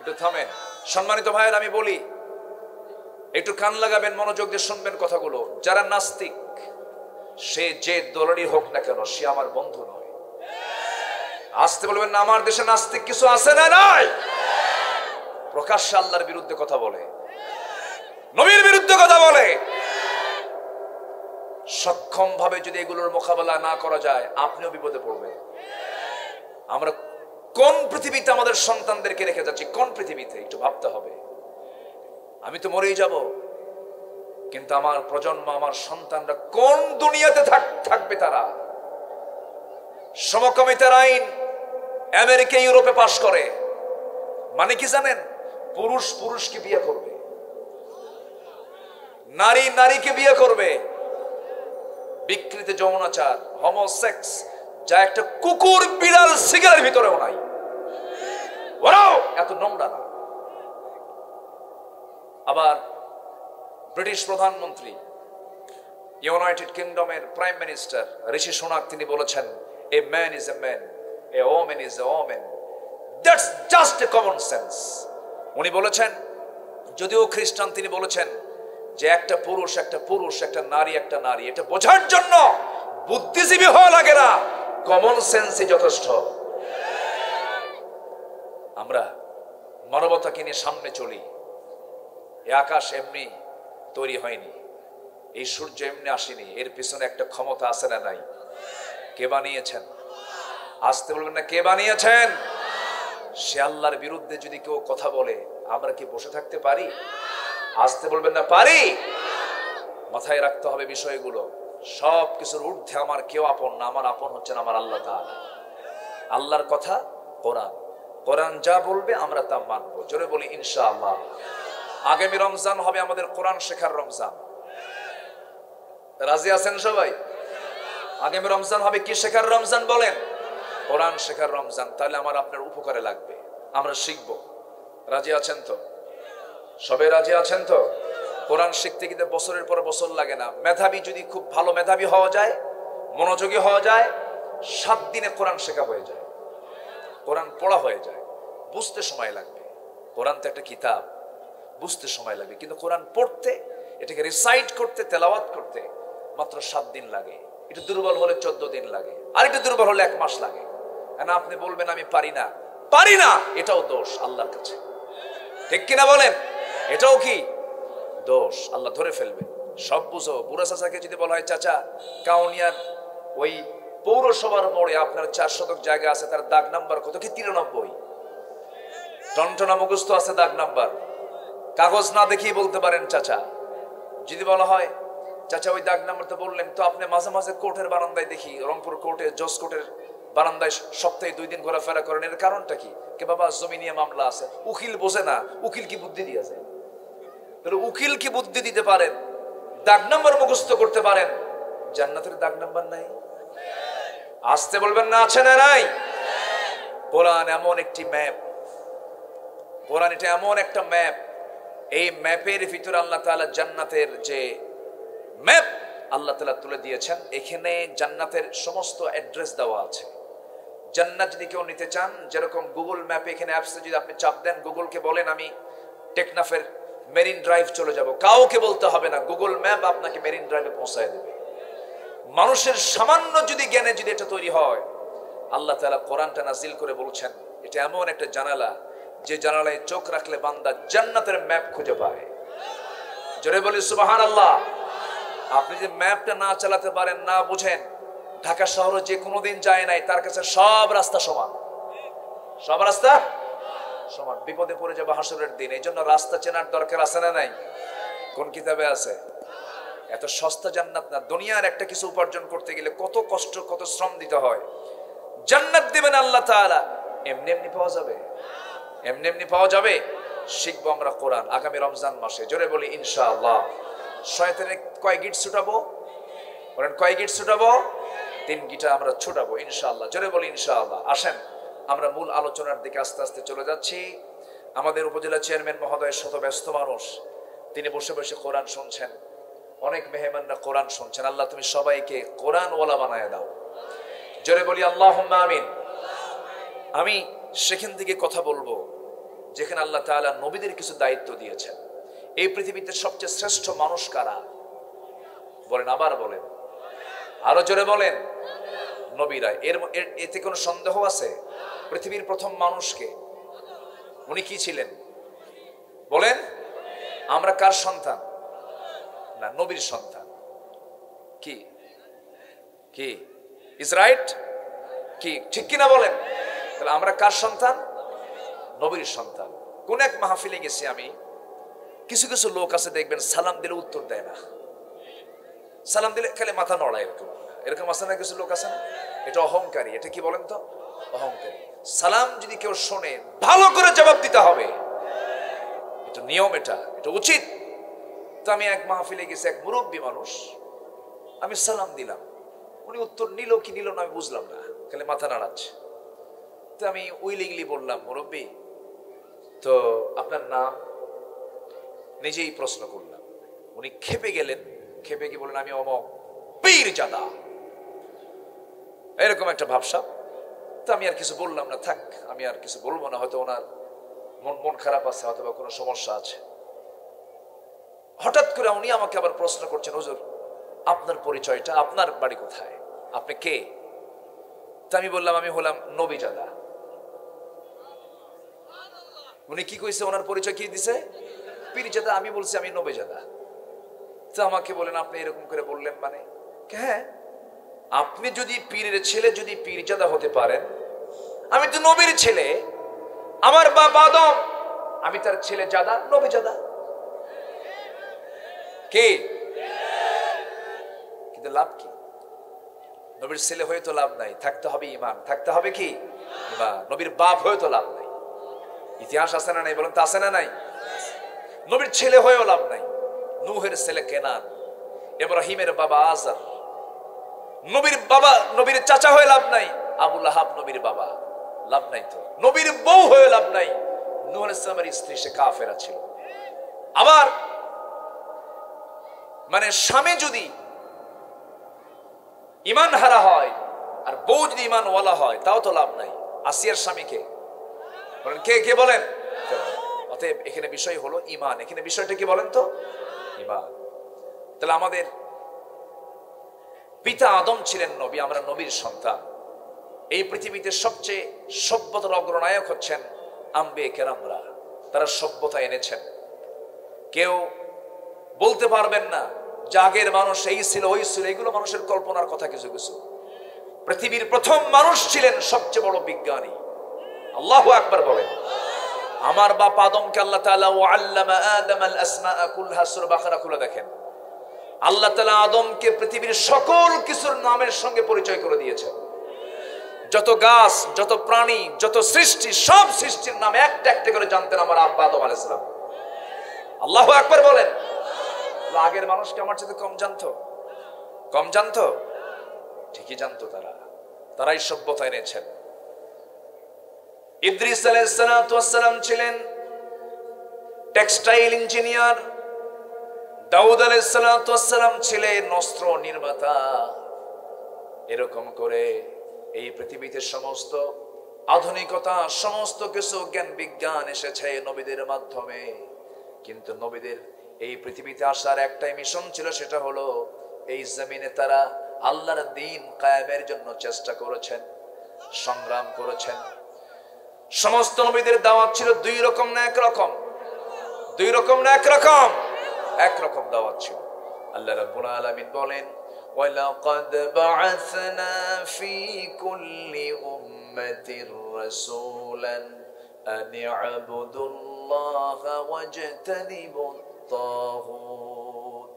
একটু থামেন সম্মানিত ভাইয়ের, আমি বলি একটু কান লাগাবেন, মনোযোগ দিয়ে শুনবেন কথাগুলো। যারা নাস্তিক, সে যে দলেরই হোক না কেন, সে আমার বন্ধু নয়। আসতে বলবেন না, আমার দেশে নাস্তিক কিছু আছে না? নাই। প্রকাশ্যে আল্লাহর বিরুদ্ধে কথা বলে, নবীর বিরুদ্ধে কথা বলে। সক্ষম ভাবে যদি এগুলোর মোকাবেলা না করা যায়, আপনিও বিপদে পড়বেন। আমরা কোন পৃথিবীতে আমাদের সন্তানদেরকে রেখে যাচ্ছি? কোন পৃথিবীতে? একটু ভাবতে হবে। আমি তো মরেই যাব, কিন্তু আমার প্রজন্ম, আমার সন্তানরা কোন দুনিয়াতে থাকবে? তারা সমকামিতার আইন আমেরিকা ইউরোপে পাশ করে, মানে কি জানেন? পুরুষ পুরুষকে বিয়ে করবে, নারী নারীকে বিয়ে করবে। বিকৃত যৌনাচার, হোমোসেক্স, যা একটা কুকুর বিড়াল সিগারের ভিতরেও নাই। ওরাও এত নোংরা না। আবার ব্রিটিশ প্রধানমন্ত্রী, ইউনাইটেড কিংডমের প্রাইম মিনিস্টার ঋষি সুনাক, তিনি বলেছেন, a man is a man, a woman is a woman, that's just a common sense. উনি বলেছেন, যদিও খ্রিস্টান, তিনি বলেছেন যে একটা পুরুষ একটা পুরুষ, একটা নারী একটা নারী। এটা বোঝার জন্য বুদ্ধিজীবী হওয়া লাগে না, কমন সেন্সই যথেষ্ট। আমরা মানবতাকে নিয়ে সামনে চলি। এই আকাশ এমনি তৈরি হয়নি, এই সূর্য এমনি আসেনি, এর পিছনে একটা ক্ষমতা আছে না নাই? কে বানিয়েছেন? আসতে বলবেন না, কে বানিয়েছেন? সে আল্লাহর বিরুদ্ধে যদি কেউ কথা বলে, আমরা কি বসে থাকতে পারি? আসতে বলবেন না, পারি। মাথায় রাখতে হবে বিষয়গুলো। সব কিছুর ঊর্ধ্বে আমার কেউ আপন না, আমার আপন হচ্ছেন আমার আল্লাহ তাআলা। আল্লাহর কথা কোরআন, কোরআন যা বলবে আমরা তা মানবো। জোরে বলি ইনশাআল্লাহ। আগামী রমজান হবে আমাদের কোরআন শেখার রমজান। রাজি আছেন সবাই? আগামী রমজান হবে কি শেখার রমজান বলেন? কোরআন শেখার রমজান। তাহলে আমার আপনার উপকারে লাগবে, আমরা শিখবো। রাজি আছেন তো? সবাই রাজি আছেন তো? কোরআন শিখতে কিন্তু বছরের পর বছর লাগে না। মেধাবী যদি খুব ভালো মেধাবী হওয়া যায়, মনোযোগী হওয়া যায়, 7 দিনে কোরআন শেখা হয়ে যায়, কোরআন পড়া হয়ে যায়। বুঝতে সময় লাগবে, কোরআন তো একটা কিতাব, বুঝতে সময় লাগে। কিন্তু কোরআন পড়তে, এটাকে রিসাইট করতে, তেলাওয়াত করতে মাত্র 7 দিন লাগে। একটু দুর্বল হলে 14 দিন লাগে, আর একটু দুর্বল হলে 1 মাস লাগে। না আপনি বলবেন আমি পারি না, পারি না, এটাও দোষ আল্লাহর কাছে। ঠিক কিনা বলেন? এটাও কি দোষ? আল্লাহ ধরে ফেলবেন। সব বুঝো। বুড়া চাচাকে যদি বলা হয়, চাচা কাউনিয়ার ওই পৌরসভার মোড়ে আপনার 4 শতক জায়গা আছে, তার দাগ নাম্বার কত? কি 93। টনটনা মুখস্থ আছে দাগ নাম্বার, কাগজ না দেখিয়ে বলতে পারেন চাচা। যদি বলা হয়, চাচা ওই দাগ নাম্বার তো বললেন, তো আপনি মাঝে মাঝে কোর্টের বারান্দায় দেখি, রংপুর কোর্টে, জজ কোর্টের বারান্দায় সপ্তাহে 2 দিন ঘোরাফেরা করেন, এর কারণটা কি? কে বাবা জমি নিয়ে মামলা আছে, উকিল বোঝে না, উকিল কি বুদ্ধি দিয়েছে? তাহলে উকিল কি বুদ্ধি দিতে পারেন, দাগ নাম্বার মুখস্থ করতে পারেন, জান্নাতের দাগ নাম্বার নাই? আসতে বলবেন না আছে না নাই? কোরআন এমন একটি ম্যাপ, কোরআন এটা এমন একটা ম্যাপ, এই ম্যাপের ভিতরে আল্লাহ তাআলা জান্নাতের যে ম্যাপ আল্লাহ তাআলা তুলে দিয়েছেন, এখানে জান্নাতের সমস্ত অ্যাড্রেস দেওয়া আছে। জান্নাত যদি কেউ নিতে চান, যেরকম গুগল ম্যাপে এখানে অ্যাপসে যদি আপনি চাপ দেন, গুগলকে বলেন আমি টেকনাফের মেরিন ড্রাইভ চলে যাব, কাউকে বলতে হবে না, গুগল ম্যাপ আপনাকে মেরিন ড্রাইভে পৌঁছায় দেবে। মানুষের সামান্য যদি জ্ঞানে যদি এটা তৈরি হয়, আল্লাহ তাআলা কোরআনটা নাজিল করে বলছেন এটা এমন একটা জানালা, যে জানালায় চোখ রাখলে বান্দা জান্নাতের ম্যাপ খুঁজে পায়। জোরে বলি সুবহানাল্লাহ। আপনি যে ম্যাপটা না চালাতে পারেন, না বুঝেন, ঢাকা শহরে যে কোনোদিন যায় নাই, তার কাছে সব রাস্তা সমান, সব রাস্তা সমান, বিপদে পড়ে যাবে হাসরের দিন। এই জন্য রাস্তা চেনার দরকার আছে না নাই? কোন কিতাবে আছে? এত সস্তা জান্নাত না। দুনিয়ার একটা কিছু উপার্জন করতে গেলে কত কষ্ট, কত শ্রম দিতে হয়। জান্নাত দিবেন আল্লাহ তাআলা, এমনি এমনি পাওয়া যাবে? এমনি এমনি পাওয়া যাবে? শিখবো আমরা কোরআন আগামী রমজান মাসে। জোরে বলি ইনশাআল্লাহ। শয়তানের কয় গিট ছুটাবো? বলেন কয় গিট ছুটাবো? 3 গিটা আমরা ছুটাবো ইনশাআল্লাহ। জোরে বলি ইনশাআল্লাহ। আসেন আমরা মূল আলোচনার দিকে আস্তে আস্তে চলে যাচ্ছি। আমাদের উপজেলা চেয়ারম্যান মহোদয় শত ব্যস্ত মানুষ, তিনি বসে বসে কোরআন শুনছেন, অনেক মেহমানরা কোরআন শুনছেন। আল্লাহ তুমি সবাইকে কোরআনওয়ালা বানায় দাও। জোরে বলি আল্লাহুম্মা আমিন। আমি সেখান থেকে কথা বলবো যেখানে আল্লাহ তাআলা নবীদের কিছু দায়িত্ব দিয়েছেন। এই পৃথিবীতে সবচেয়ে শ্রেষ্ঠ মানুষ কারা? বলেন, আবার বলেন, আরো জোরে বলেন, নবীরা। এতে কোনো সন্দেহ আছে? পৃথিবীর প্রথম মানুষকে, উনি কি ছিলেন বলেন? আমরা কার সন্তান? না, নবীর সন্তান। কি কি ইজ রাইট? কি ঠিক কিনা বলেন? তাহলে আমরা কার সন্তান? নবীর সন্তান। কোন এক মাহফিলে গেছি আমি, কিছু কিছু লোক আছে দেখবেন সালাম দিলে উত্তর দেয় না, সালাম দিলে খালি মাথা নড়ায়, এরকম এরকম আছে না? কিছু লোক আছে না? এটা অহংকারী। এটা কি বলেন তো? অহংকারী। সালাম যদি কেউ শোনে, ভালো করে জবাব দিতে হবে, এটা নিয়ম, এটা উচিত। তো আমি এক মাহফিলে গেছি, এক মুরব্বী মানুষ, আমি সালাম দিলাম, উনি উত্তর নিল কি নিল না আমি বুঝলাম না, খালি মাথা নাড়াচ্ছে। তো আমি উইলিংলি বললাম, মুরব্বী তো আপনার নাম? নিজেই প্রশ্ন করলাম। উনি খেপে গেলেন, খেপে গিয়ে বললেন আমি অমক পীরজাদা, এরকম একটা ভাবসাব। তো আমি আর কিছু বললাম না, থাক আমি আর কিছু বলবো না, হয়তো ওনার মন খারাপ আছে, হয়তো বা কোনো সমস্যা আছে। হঠাৎ করে উনি আমাকে আবার প্রশ্ন করছেন, হুজুর আপনার পরিচয়টা, আপনার বাড়ি কোথায়, আপনি কে? তা আমি বললাম আমি হলাম নবীজাদা। উনি কি কইছে, ওনার পরিচয় কি দিছে? পীরজাদা। আমি বলছি আমি নবীজাদা। তো আমাকে বলেন আপনি এরকম করে বললেন মানে? হ্যাঁ, আপনি যদি পীরের ছেলে, যদি পীরজাদা হতে পারেন, আমি তো নবীর ছেলে, আমার বাপ আদম, আমি তার ছেলে জাদা, নবীজাদা। কে? কিন্তু লাভ কি? নবীর ছেলে হয়ে তো লাভ নাই, থাকতে হবে ঈমান, থাকতে হবে কি? ঈমান। নবীর বাপ হয়ে তো লাভ নাই। ইতিহাস আছে না নাই বলেন তো? আছে না নাই? নবীর ছেলে হয়েও লাভ নাই। নূহের ছেলে কেনান, ইব্রাহিমের বাবা আজার, নবীর বাবা, নবীর চাচা হয়ে লাভ নাই। আবু লাহাব নবীর বাবা, লাভ নাই তো। নবীর বউ হয়ে লাভ নাই। নূহ আলাইহিস সালামের স্ত্রী সে কাফেরা ছিল। আবার মানে স্বামী যদি ঈমান হারা হয় আর বউ যদি ঈমান ওয়ালা হয়, তাও তো লাভ নাই। আসিয়ার স্বামীকে বলেন, কে কে বলেন? অতএব এখানে বিষয় হলো ঈমান। এখানে বিষয়টা কি বলেন তো? ঈমান। তাহলে আমাদের পিতা আদম ছিলেন নবী, আমরা নবীর সন্তান। এই পৃথিবীতে সবচেয়ে সভ্যতার অগ্রনায়ক হচ্ছেন আম্বিয়া কেরামরা। তারা সভ্যতা এনেছেন। কেউ বলতে পারবেন না যে আগের মানুষ এই ছিল ওই ছিল, এগুলো মানুষের কল্পনার কথা কিছু কিছু। পৃথিবীর প্রথম মানুষ ছিলেন সবচেয়ে বড় বিজ্ঞানী। আল্লাহু আকবার বলেন। আমার বাপ আদমকে আল্লাহ তাআলা ওয়াল্লামা আদামাল আসমাআ কুল্লাহা, সূরা বাকারা খুলে দেখেন। আল্লাহ তাআলা আদমকে পৃথিবীর সকল কিছুর নামের সঙ্গে পরিচয় করে দিয়েছেন। যত গাছ, যত প্রাণী, যত সৃষ্টি, সব সৃষ্টির নাম একটা একটা করে জানতেন আমার আব্বা আদম আলাইহিস সালাম। আল্লাহু আকবার বলেন। আগের মানুষকে আমার চেয়ে কম জানতো? কম জানতো? ঠিকই জানতো। তারাই সভ্যতা এনেছেন। ইদ্রিস আলাইহিস সালাম ছিলেন টেক্সটাইল ইঞ্জিনিয়ার, দাউদ আলাইহিস সালাম ছিলেন অস্ত্র নির্মাতা। এরকম করে এই পৃথিবীতে সমস্ত আধুনিকতা, সমস্ত কিছু জ্ঞান বিজ্ঞান এসেছে নবীদের মাধ্যমে। কিন্তু নবীদের এই পৃথিবীতে আসার একটাই মিশন ছিল, সেটা হলো এই জমিনে তারা আল্লাহর দ্বীন কায়েমের জন্য চেষ্টা করেছেন, সংগ্রাম করেছেন। সমস্ত নবীদের দাওয়াত ছিল দুই রকম না একরকম? দুই রকম না একরকম? একরকম দাওয়াত ছিল। আল্লাহ রাব্বুল আলামিন বলেন, ওয়ালাকাদ বা'আসনা ফি কুল্লি উম্মাতির রাসূলান আন ই'বুদুল্লাহা ওয়াজতানিবুত তাগুত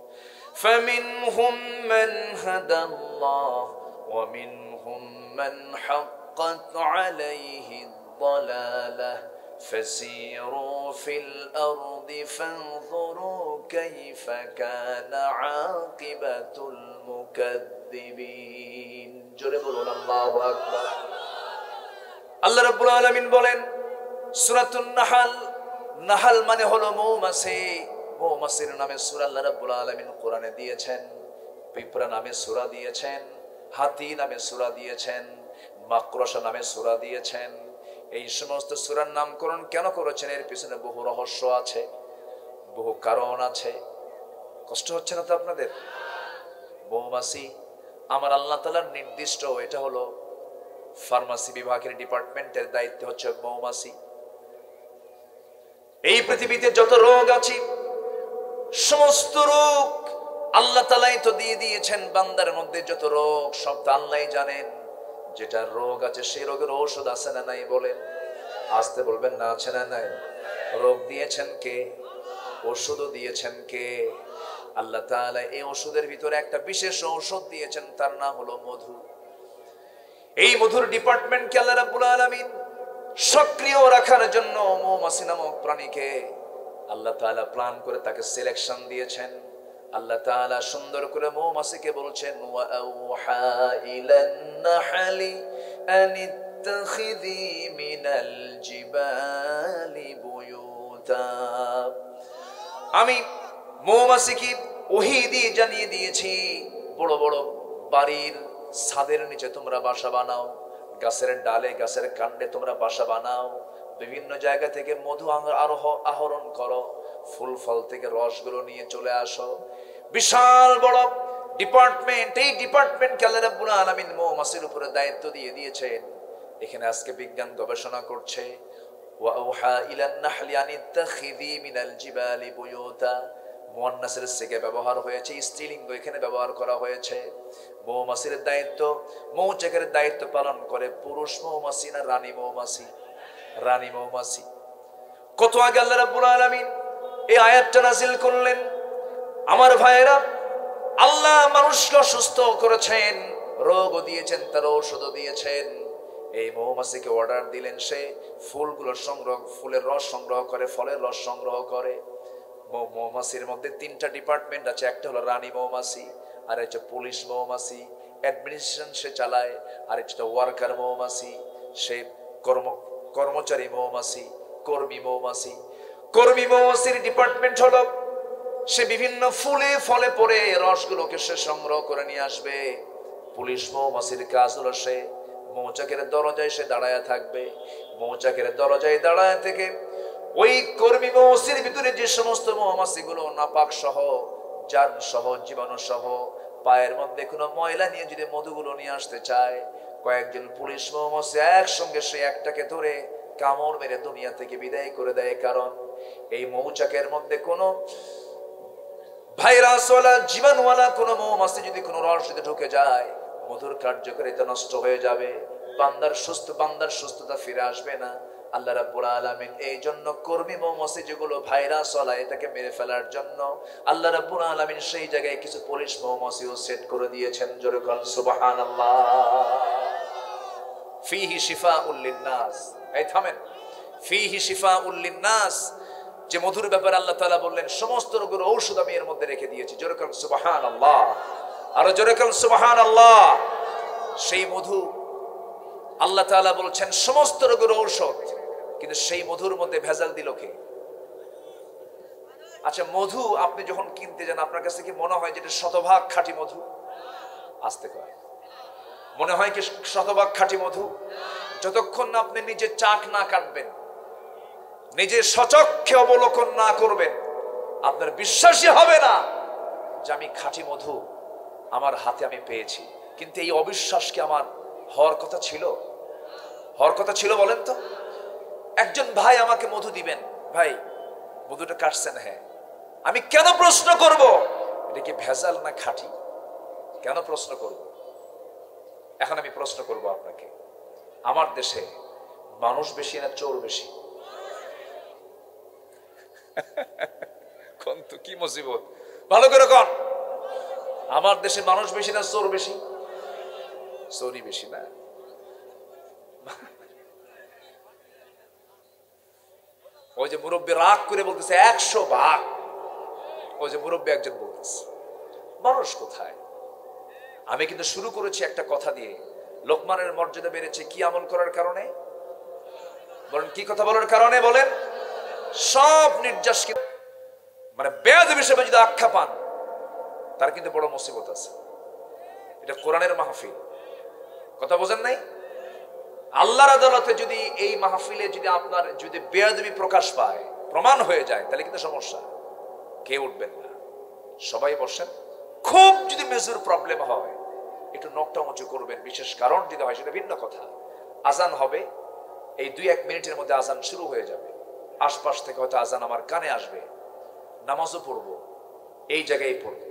ফামিনহুম মান হাদাল্লাহ ওয়া মিনহুম মান হাক্কাত আলাইহি الضلالة فسيروا في الأرض فانظروا كيف كان عاقبة المكذبين جربوا الله أكبر আল্লাহ রাব্বুল আলামিন বলেন সূরাতুন নাহাল, নাহাল মানে হলো মৌমাছি। মৌমাছির নামে সূরা আল্লাহ রাব্বুল আলামিন কোরআনে দিয়েছেন। পিঁপড়া নামে সূরা দিয়েছেন, হাতি নামে সূরা দিয়েছেন, মাকড়সা নামে সূরা দিয়েছেন। এই সমস্ত সূরার নামকরণ কেন করেছেন? এর পিছনে বহু রহস্য আছে, বহু কারণ আছে। কষ্ট হচ্ছে না তো আপনাদের? মৌমাছি আমার আল্লাহ তাআলার নির্দিষ্ট, এটা হলো ফার্মাসি বিভাগের ডিপার্টমেন্টের দায়িত্ব হচ্ছে মৌমাছি। এই পৃথিবীতে যত রোগ আছে, সমস্ত রোগ আল্লাহ তাআলাই তো দিয়ে দিয়েছেন। বান্দার মধ্যে যত রোগ সব তো আল্লাহই জানেন। যেটা রোগ আছে সেই রোগের ঔষধ আছে না নাই বলেন? আসতে বলবেন না, আছে না নাই? রোগ দিয়েছেন কে? ওষুধও দিয়েছেন কে? আল্লাহ তাআলা। এই ওষুধের ভিতরে একটা বিশেষ ঔষধ দিয়েছেন, তার নাম হলো মধু। এই মধুর ডিপার্টমেন্টকে আল্লাহ রাব্বুল আলামিন সক্রিয় রাখার জন্য মৌমাছি নামক প্রাণীকে আল্লাহ তাআলা প্ল্যান করে তাকে সিলেকশন দিয়েছেন। আল্লাহ তাআলা সুন্দর করে মৌমাছিকে বলছেন, ওয়া আওহা ইলান নাহলি আনিত্তাখিযি মিনাল জিবালি বুয়ুতা। আমি মৌমাছিকে ওহী দিয়ে জানিয়ে দিয়েছি, বড় বড় বাড়ির ছাদের নিচে তোমরা বাসা বানাও, গাছের ডালে গাছের কাণ্ডে তোমরা বাসা বানাও, বিভিন্ন জায়গা থেকে মধু আহরণ করো, ফুল ফল থেকে রসগুলো নিয়ে চলে আসো। বিশাল বড় ডিপার্টমেন্ট। এই ডিপার্টমেন্টকে আল্লাহ রাব্বুল আলামিন মৌমাছির উপরে দায়িত্ব দিয়ে দিয়েছেন। এখানে আজকে বিজ্ঞান গবেষণা করছে, ওয়া আওহা ইলান নাহলি আনিত্তাখিযি মিনাল জিবালি বুয়ুতা। মুয়ান্নাসের সিগা ব্যবহার হয়েছে, স্ত্রীলিঙ্গ এখানে ব্যবহার করা হয়েছে। মৌমাছির দায়িত্ব, মৌচাকের দায়িত্ব পালন করে পুরুষ মৌমাছি না রানী মৌমাছি? রানী মৌমাছি। কত আগে আল্লাহ রাব্বুল আলামিন এই আয়াতটা নাযিল করলেন। আমার ভাইয়েরা, আল্লাহ মানুষকে সুস্থ করেছেন, রোগও দিয়েছেন, তার ঔষধও দিয়েছেন। এই মৌমাছিকে অর্ডার দিলেন, সে ফুলগুলোর সংগ্রহ, ফুলের রস সংগ্রহ করে, ফলের রস সংগ্রহ করে। মৌমাছির মধ্যে তিনটা ডিপার্টমেন্ট আছে। একটা হলো রানী মৌমাছি, আর হচ্ছে পুলিশ মৌমাছি, অ্যাডমিনিস্ট্রেশন সে চালায়, আর একটা ওয়ার্কার মৌমাছি, সে কর্মচারী মৌমাছি, কর্মী মৌমাছি। কর্মী মৌমাছির ডিপার্টমেন্ট হলো সে বিভিন্ন ফুলে ফলে পড়ে রসগুলোকে সে সংগ্রহ করে নিয়ে আসবে। পুলিশ মৌমাছির কাজ হলো সে মৌচাকের দরজায় সে দাঁড়ায় থাকবে। মৌচাকের দরজায় দাঁড়ায় থেকে ওই কর্মী মৌমাছির ভিতরে যে সমস্ত মৌমাছিগুলো নাপাক সহ, জার্ম সহ, জীবাণু সহ, পায়ের মধ্যে কোনো ময়লা নিয়ে যদি মধুগুলো নিয়ে আসতে চায়, কয়েকজন পুলিশ মৌমাছি একসঙ্গে সে একটাকে ধরে কামড় মেরে দুনিয়া থেকে বিদায় করে দেয়। কারণ এই মৌচাকের মধ্যে কোনো ভাইরাসওয়ালা, জীবাণুওয়ালা কোনো মৌমাছি যদি কোনো রস যদি ঢুকে যায়, মধুর কার্যকারিতা নষ্ট হয়ে যাবে, বান্দার সুস্থতা ফিরে আসবে না। আল্লাহ রাব্বুল আলামিন এই জন্য কর্মী মৌমাছি যেগুলো ভাইরাসওয়ালা, এটাকে মেরে ফেলার জন্য আল্লাহ রাব্বুল আলামিন সেই জায়গায় কিছু পুলিশ মৌমাছিও সেট করে দিয়েছেন। জোরে বলেন সুবহানাল্লাহ। ফিহি শিফাউল লিন্নাস। এই থামেন, ফিহি শিফাউল লিন্নাস, যে মধুর ব্যাপারে আল্লাহ তাআলা বললেন সমস্ত রোগের ঔষধ আমি এর মধ্যে রেখে দিয়েছি। জোরে বলুন সুবহানাল্লাহ, আরো জোরে বলুন সুবহানাল্লাহ। সেই মধু আল্লাহ তাআলা বলছেন সমস্ত রোগের ঔষধ, কিন্তু সেই মধুর মধ্যে ভেজাল দিল কে? আচ্ছা, মধু আপনি যখন কিনতে যান আপনার কাছে কি মনে হয় যে এটা শতভাগ খাঁটি মধু? আসতে কয় মনে হয় কি শতভাগ খাঁটি মধু? যতক্ষণ না আপনি নিজে চাক না কাটবেন, নিজে সচক্ষে অবলোকন না করবেন, আপনার বিশ্বাসই হবে না যে আমি খাঁটি মধু আমার হাতে আমি পেয়েছি। কিন্তু এই অবিশ্বাস কি আমার হওয়ার কথা ছিল? হওয়ার কথা ছিল বলেন তো? একজন ভাই আমাকে মধু দিবেন, ভাই মধুটা কাটছেন, হ্যাঁ, আমি কেন প্রশ্ন করব এটা কি ভেজাল না খাঁটি? কেন প্রশ্ন করব? এখন আমি প্রশ্ন করব আপনাকে, আমার দেশে মানুষ বেশি না চোর বেশি? কোন তো কি মুসিবত, ভালো করে কোন, আমার দেশে মানুষ বেশি না চোর বেশি? চোরই বেশি না? ওই যে মুরব্বী রাগ করে বলতেছে 100 ভাগ, ওই যে মুরব্বী একজন বলতেছে মানুষ কোথায়? আমি কিন্তু শুরু করেছি একটা কথা দিয়ে, লোকমানের মর্যাদা বেড়েছে কি আমল করার কারণে? বলেন কি কথা বলার কারণে? বলেন সব নির্যাস, মানে বেয়াদব হিসেবে যদি আখ্যা পান তার কিন্তু বড় মুসিবত আছে। এটা কোরআনের মাহফিল, কথা বোঝেন নাই? আল্লাহর আদালতে যদি এই মাহফিলে যদি আপনার যদি বেয়াদবি প্রকাশ পায়, প্রমাণ হয়ে যায়, তাহলে কিন্তু সমস্যা। কেউ উঠবেন না, সবাই বসেন। খুব যদি মেজর প্রবলেম হয় একটু নখটা উঁচু করবেন, বিশেষ কারণ যদি হয় সেটা ভিন্ন কথা। আজান হবে, এই 2-1 মিনিটের মধ্যে আজান শুরু হয়ে যাবে। আশপাশ থেকে হয়তো আজান আমার কানে আসবে, নামাজও পড়বো, এই জায়গায় পড়বো।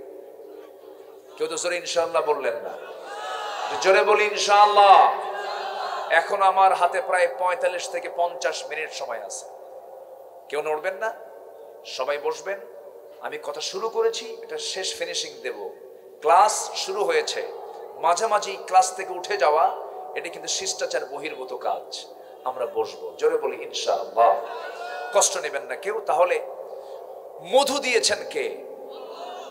কেউ তো জোরে ইনশাআল্লাহ বললেন না, জোরে বলি ইনশাআল্লাহ। এখন আমার হাতে প্রায় 45 থেকে 50 মিনিট সময় আছে। কেউ নড়বেন না, সবাই বসবেন। আমি কথা শুরু করেছি, এটা শেষ ফিনিশিং দেব। ক্লাস শুরু হয়েছে, মাঝামাঝি ক্লাস থেকে উঠে যাওয়া এটা কিন্তু শিষ্টাচার বহির্ভূত কাজ। আমরা বসবো, জোরে বলি ইনশাআল্লাহ। কষ্ট নেবেন না কেউ। তাহলে মধু দিয়েছেন কে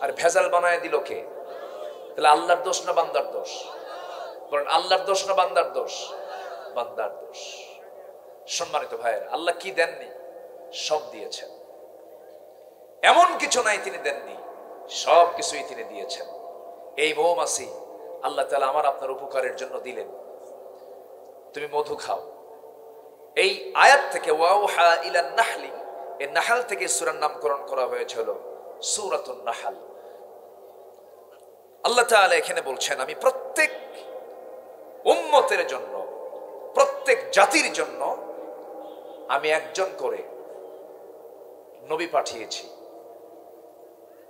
আর ভেজাল বানায় দিল কে? তাহলে আল্লাহর দোষ না বান্দার দোষ? বলেন আল্লাহর দোষ না বান্দার দোষ? বান্দার দোষ। সম্মানিত ভাইয়েরা, আল্লাহ কি দেননি? সব দিয়েছেন, এমন কিছু নাই তিনি দেননি, সব কিছুই তিনি দিয়েছেন। এই মৌমাছি আল্লাহ তাআলা আমার আপনার উপকারের জন্য দিলেন, তুমি মধু খাও। এই আয়াত থেকে ওয়াউহা ইলান নাহলি, এই নাহাল থেকে সূরার নামকরণ করা হয়েছিল সূরাতুন নাহাল। আল্লাহ তাআলা এখানে বলছেন আমি প্রত্যেক উম্মতের জন্য, প্রত্যেক জাতির জন্য আমি একজন করে নবী পাঠিয়েছি,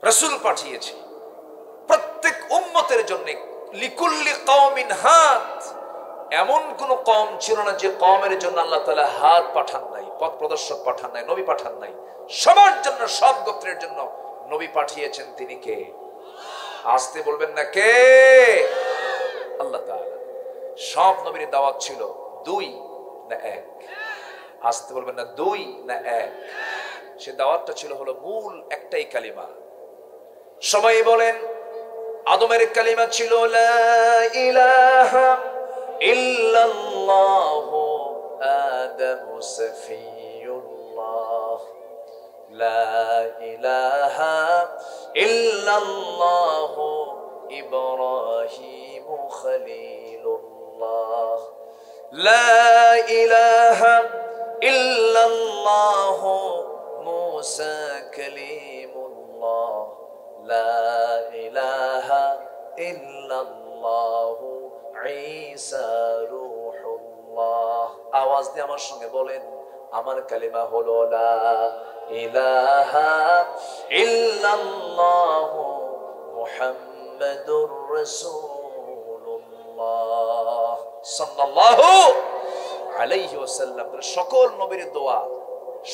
রাসূল পাঠিয়েছি। প্রত্যেক উম্মতের জন্য লিকুল্লি কওমিন হাদ, এমন কোন কওম ছিল না যে কওমের জন্য আল্লাহ তাআলা হাত পাঠান নাই, পথ প্রদর্শক পাঠান নাই, নবী পাঠান নাই। সবার জন্য, সব গোত্রের জন্য নবী পাঠিয়েছেন। তিনি কে? আসতে বলবেন না কে? আল্লাহ তাআলা। সব নবীর দাওয়াত ছিল 2 না 1? আসতে বলবেন না 2 না 1? সে দাওয়াতটা ছিল হলো মূল একটাই কালিমা। সবাই বলেন আদমের কালিমা ছিল লা ইলাহা ইল্লাল্লাহু আদামু সফিয়ুল্লাহ, লা ইলাহা ইল্লাল্লাহু ইব্রাহিমু খলিলুল্লাহ, লা ইলাহা ইল্লাল্লাহু মুসা কালিমুল্লাহ, লা ইলাহা ইল্লাল্লাহু ঈসা রূহুল্লাহ। আওয়াজ দিয়ে আমার সঙ্গে বলেন, আমার কালিমা হলো লা ইলাহা ইল্লাল্লাহু মুহাম্মাদুর রাসূলুল্লাহ সাল্লাল্লাহু আলাইহি ওয়াসাল্লাম। সকল নবীর দোয়া,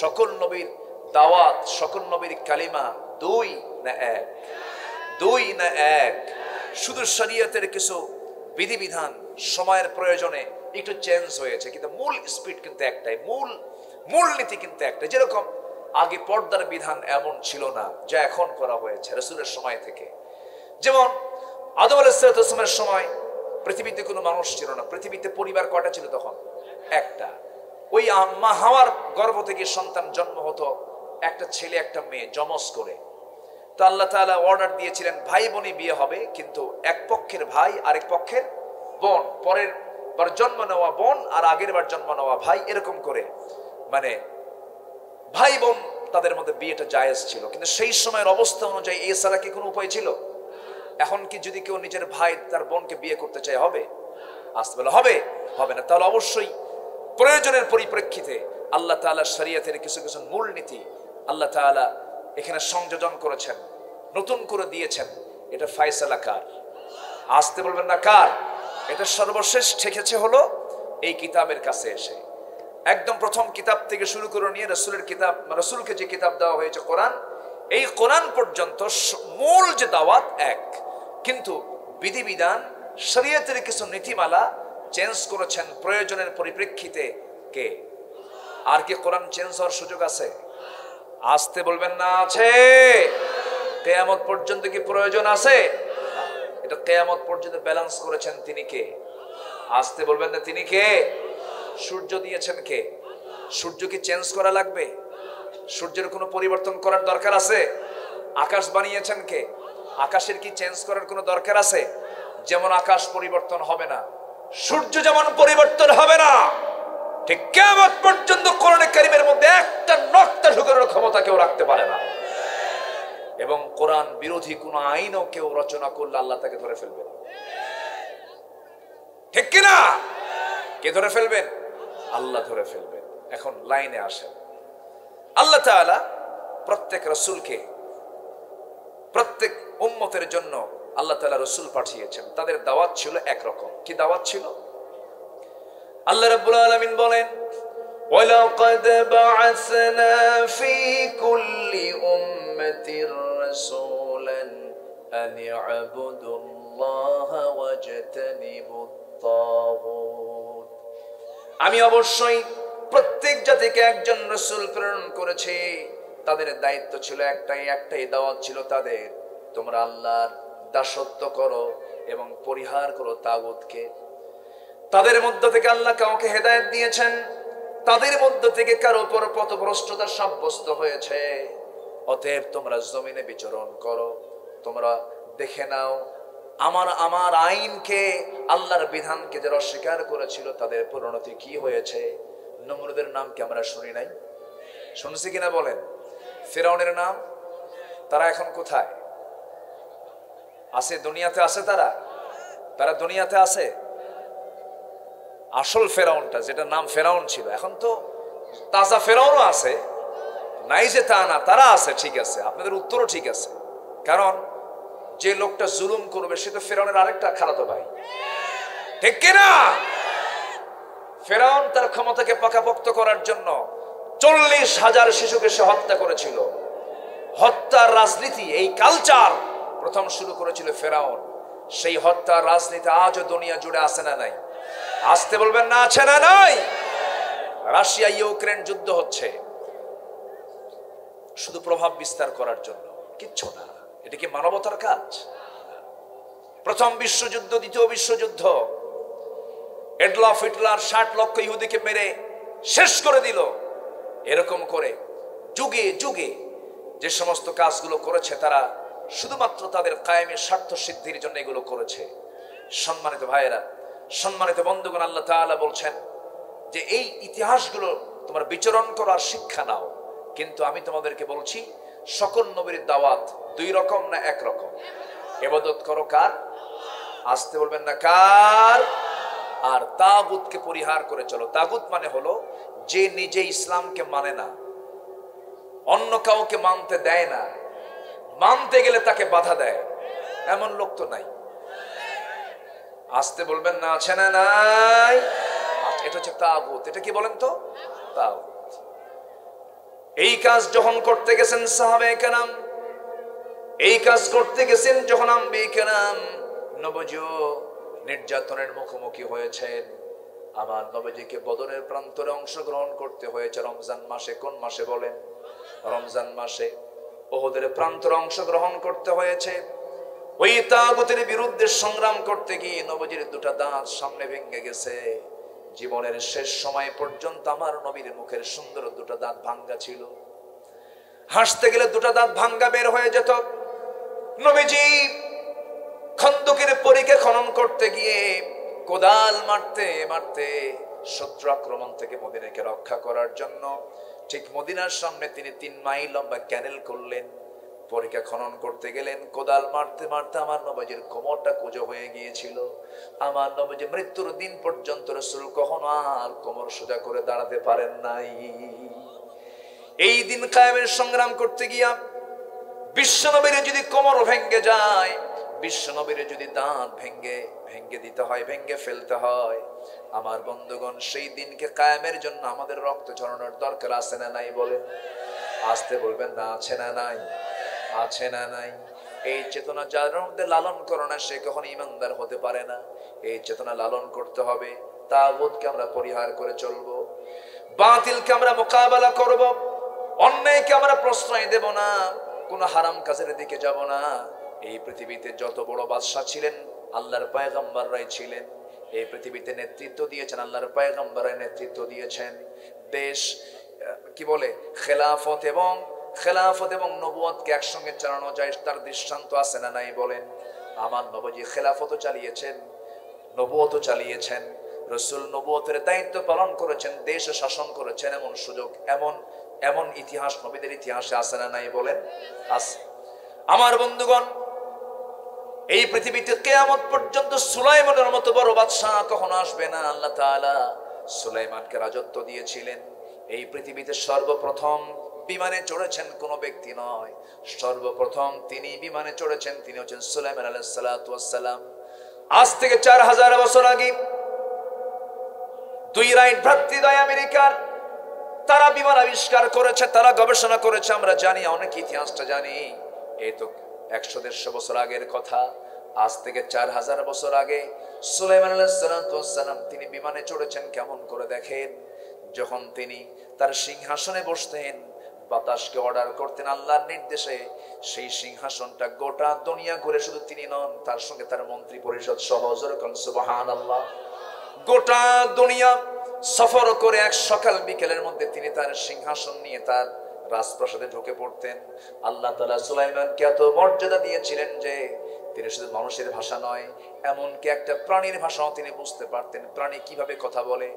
সকল নবীর দাওয়াত, সকল নবীর কালিমা 2 না 1? 2 না 1? শুধু শরীয়তের কিছু বিধিবিধান সময়ের প্রয়োজনে একটু চেঞ্জ হয়েছে, কিন্তু মূল স্পিড কিন্তু একটাই, মূল নীতি কিন্তু একটাই। যেরকম আগে পর্দার বিধান এমন ছিল না যা এখন করা হয়েছে রাসূলের সময় থেকে। যেমন আদম আলাইহিস সালামের সময় পৃথিবীতে কোনো মানুষ ছিল না, পৃথিবীতে পরিবার কয়টা ছিল তখন? একটা। ওই মা হাওয়ার গর্ভ থেকে সন্তান জন্ম হতো, একটা ছেলে একটা মেয়ে জমজ করে। তো আল্লাহ তাআলা অর্ডার দিয়েছিলেন ভাই বোনই বিয়ে হবে, কিন্তু এক পক্ষের ভাই আরেক পক্ষের বোন, পরের বার জন্ম নেওয়া বোন আর আগের বার জন্ম নেওয়া ভাই, এরকম করে মানে ভাই বোন তাদের মধ্যে বিয়েটা জায়েজ ছিল। কিন্তু সেই সময়ের অবস্থা অনুযায়ী এছাড়া কি কোনো উপায় ছিল? এখন কি যদি কেউ নিজের ভাই তার বোনকে বিয়ে করতে চায় হবে? আসতে বলে হবে? হবে না। তাহলে অবশ্যই প্রয়োজনের পরিপ্রেক্ষিতে আল্লাহ তাআলা শরীয়তের কিছু কিছু মূলনীতি আল্লাহ তাআলা এখানে সংযোজন করেছেন, নতুন করে দিয়েছেন। এটা ফয়সালা কার? আসতে বলবেন না কার? এটা সর্বশেষ ঠেকেছে হলো এই কিতাবের কাছে এসে। একদম প্রথম কিতাব থেকে শুরু করে নিয়ে রাসূলের কিতাব, রাসূলকে যে কিতাব দেওয়া হয়েছে কোরআন, এই কোরআন পর্যন্ত মূল যে দাওয়াত এক, কিন্তু বিধিবিধান শরীয়তের কিছু নীতিমালা চেঞ্জ করেছেন প্রয়োজনের পরিপ্রেক্ষিতে। কে? আর কি কোরআন চেঞ্জ হওয়ার সুযোগ আছে? আসতে বলবেন না আছে? কিয়ামত পর্যন্ত কি প্রয়োজন আছে? এটা কিয়ামত পর্যন্ত ব্যালেন্স করেছেন তিনি কে? আসতে বলবেন না তিনি কে? সূর্য দিয়েছেন কে? সূর্য কি চেঞ্জ করা লাগবে? সূর্যের কোনো পরিবর্তন করার দরকার আছে? আকাশ বানিয়েছেন কে? আকাশের কি চেঞ্জ করার কোনো দরকার আছে? যেমন আকাশ পরিবর্তন হবে না, সূর্য যেমন পরিবর্তন হবে না, ঠিক কিয়ামত পর্যন্ত কোরআনে কারীমের মধ্যে একটা নক্তা ঢোকানোর ক্ষমতা কেউ রাখতে পারে না। এবং কোরআন বিরোধী কোন আইনও কেউ রচনা করলে আল্লাহ তাকে ধরে ফেলবেন, ঠিক কিনা? কে ধরে ফেলবেন? আল্লাহ ধরে ফেলবেন। এখন লাইনে আসেন। আল্লাহ তাআলা প্রত্যেক রাসূলকে, প্রত্যেক উম্মতের জন্য আল্লাহ তাআলা রাসূল পাঠিয়েছেন। তাদের দাওয়াত ছিল একরকম। কি দাওয়াত ছিল? আল্লাহ রাব্বুল আলামিন বলেন, ওয়ালাকাদ বা'আসনা ফি কুল্লি উম্মাতির রাসূলান আন ই'বুদুল্লাহা ওয়াজতানিবুত তাগুত। আমি অবশ্যই প্রত্যেক জাতিকে একজন রাসূল প্রেরণ করেছি। তাদের দায়িত্ব ছিল একটাই দাওয়াত ছিল তাদের, তোমরা আল্লাহর দাসত্ব করো এবং পরিহার করো তাগুতকে। তাদের মধ্য থেকে আল্লাহ কাউকে হেদায়েত দিয়েছেন, তাদের মধ্য থেকে কারো উপর পথভ্রষ্টতা সাব্যস্ত হয়েছে। অতএব তোমরা জমিনে বিচরণ করো, তোমরা দেখে নাও আমার আইনকে, আল্লাহর বিধানকে যারা অস্বীকার করেছিল তাদের পরিণতি কি হয়েছে। নমরুদের নাম কি আমরা শুনি নাই? শুনছি কিনা বলেন? ফিরআউনের নাম? তারা এখন কোথায় আছে? দুনিয়াতে আছে? তারা দুনিয়াতে আছে? আসল ফেরাউনটা, যেটা নাম ফেরাউন ছিল, এখন তো তাজা ফেরাউনও আছে, নাই যে তা না, তারা আছে। ঠিক আছে, আপনাদের উত্তরও ঠিক আছে। কারণ যে লোকটা জুলুম করবে সে তো ফেরাউনের আরেকটা খালাতো ভাই, ঠিক কিনা? ফেরাউন তার ক্ষমতাকে পাকাপোক্ত করার জন্য 40,000 শিশুকে সে হত্যা করেছিল। হত্যার রাজনীতি, এই কালচার প্রথম শুরু করেছিল ফেরাউন। সেই হত্যার রাজনীতি আজও দুনিয়া জুড়ে আছে না নাই? আসতে বলবেন না আছে না নাই? রাশিয়া ইউক্রেন যুদ্ধ হচ্ছে শুধু প্রভাব বিস্তার করার জন্য, কিচ্ছু না। এটা কি মানবতার কাজ? প্রথম বিশ্বযুদ্ধ, দ্বিতীয় বিশ্বযুদ্ধ, এডলফ হিটলার 60 লক্ষ ইহুদিকে মেরে শেষ করে দিল। এরকম করে যুগে যুগে যে সমস্ত কাজগুলো করেছে তারা শুধুমাত্র তাদের কায়েমের স্বার্থ সিদ্ধির জন্য এগুলো করেছে। সম্মানিত ভাইয়েরা, সম্মানিত বন্ধুগণ, আল্লাহ তাআলা বলছেন যে এই ইতিহাসগুলো তোমরা বিচরণ করো আর শিক্ষা নাও। কিন্তু আমি তোমাদেরকে বলছি সকল নবীর দাওয়াত দুই রকম না এক রকম। ইবাদত করো কার? আসতে বলবেন না কার? আর তাগুতকে পরিহার করে চলো। তাগুত মানে হলো যে নিজে ইসলামকে মানে না, অন্য কাউকে মানতে দেয় না, মানতে গেলে তাকে বাধা দেয়, এমন লোক তো নাই। আসতে বলবেন না আছে না নাই? এটা হচ্ছে তাগুত। এটা কি বলেন তো? তাগুত। এই কাজ যখন করতে গেছেন সাহাবায়ে কেরাম, এই কাজ করতে গেছেন যখন আম্বিয়ে কেরাম, নবীও নির্যাতনের মুখোমুখি হয়েছেন। আমার নবীজিকে বদরের প্রান্তরে অংশগ্রহণ করতে হয়েছে রমজান মাসে। কোন মাসে বলেন? রমজান মাসে। ওহদের প্রান্তরে অংশগ্রহণ করতে হয়েছে। ওই তাগুতের বিরুদ্ধে সংগ্রাম করতে গিয়ে নবীজির দুটা দাঁত সামনে ভেঙে গেছে। জীবনের শেষ সময় পর্যন্ত আমার নবীর মুখের সুন্দর দুটা দাঁত ভাঙ্গা ছিল। হাসতে গেলে দুটা দাঁত ভাঙ্গা বের হয়ে যেত। নবীজি খন্দকের পরীকে খনন করতে গিয়ে কোদাল মারতে মারতে শত্রু আক্রমণ থেকে মদিনাকে রক্ষা করার জন্য ঠিক মদিনার সামনে তিনি 3 মাইল লম্বা ক্যানেল করলেন। পরীকে খনন করতে গেলেন, কোদাল মারতে মারতে আমার নবীজির কোমরটা কুঁজো হয়ে গিয়েছিল। আমার নবীজি মৃত্যুর দিন পর্যন্ত রাসূল কখনো আর কোমর সোজা করে দাঁড়াতে পারেন নাই। এই দিন কায়েমের সংগ্রাম করতে গিয়া বিশ্বনবীর যদি কোমর ভেঙে যায়, বিশ্বনবীর যদি দাঁত ভেঙে দিতে হয়, ভেঙে ফেলতে হয়, আমার বন্ধুগণ সেই দিনকে কায়েমের জন্য আমাদের রক্ত ঝরানোর দরকার আছে না নাই? বলেন, আসতে বলবেন না, আছে না নাই? আছে না নাই? এই চেতনা যার মধ্যে লালন করো না সে কখনো ইমানদার হতে পারে না। এই চেতনা লালন করতে হবে। তাগুতকে আমরা পরিহার করে চলবো, বাতিলকে আমরা মোকাবেলা করব, অন্যায়কে আমরা প্রশ্রয় দেব না, কোন হারাম কাজের দিকে যাব না। এই পৃথিবীতে যত বড় বাদশা ছিলেন আল্লাহর পয়গম্বররাই ছিলেন। এই পৃথিবীতে নেতৃত্ব দিয়েছেন আল্লাহর পয়গম্বররাই নেতৃত্ব দিয়েছেন। দেশ কি বলে খেলাফত এবং নবুয়তকে একসঙ্গে চালানো যায়, তার দৃষ্টান্ত আছে না নাই? বলেন। আমার নবীজি খেলাফতও চালিয়েছেন, নবুয়তও চালিয়েছেন। রাসূল নবুয়তের দায়িত্ব পালন করেছেন, দেশ শাসন করেছেন। এমন সুযোগ, এমন ইতিহাস নবীদের ইতিহাসে আছে না নাই? বলেন, আছে। আমার বন্ধুগণ, এই পৃথিবীতে কিয়ামত পর্যন্ত সুলাইমানের মতো বড় বাদশা কখনো আসবে না। আল্লাহ তাআলা সুলাইমানকে রাজত্ব দিয়েছিলেন। এই পৃথিবীতে সর্বপ্রথম বিমানে চড়েছেন কোন ব্যক্তি নয়, সর্বপ্রথম তিনি বিমানে চড়েছেন, তিনি হচ্ছেন সুলাইমান আলাইহিস সালাতু ওয়াস সালাম। আজ থেকে 4000 বছর আগে 2 রাইট ভ্রাতৃদ্বয় আমেরিকার, তারা বিমান আবিষ্কার করেছে, তারা গবেষণা করেছে। আমরা জানি, অনেক ইতিহাসটা জানি। এই তো 100-150 বছর আগের কথা। আজ থেকে 4000 বছর আগে সুলাইমান আলাইহিস সালাতু ওয়াস সালাম তিনি বিমানে চড়েছেন। কেমন করে দেখেন, যখন তিনি তার সিংহাসনে বসতেন, বাতাসকে অর্ডার করতেন আল্লাহর নির্দেশে, সেই সিংহাসনটা গোটা দুনিয়া ঘুরে, শুধু তিনি নন, তার সঙ্গে তার মন্ত্রী পরিষদ সহ, সুবহানাল্লাহ, গোটা দুনিয়া সফর করে এক সকাল বিকেলের মধ্যে তিনি তার সিংহাসন নিয়ে তার রাজপ্রাসাদে ঢুকে পড়তেন। আল্লাহ তাআলা সুলাইমানকে এত মর্যাদা দিয়েছিলেন যে তিনি শুধু মানুষের ভাষা নয়, এমনকি একটা প্রাণীর ভাষাও তিনি বুঝতে পারতেন। প্রাণী কিভাবে কথা বলে।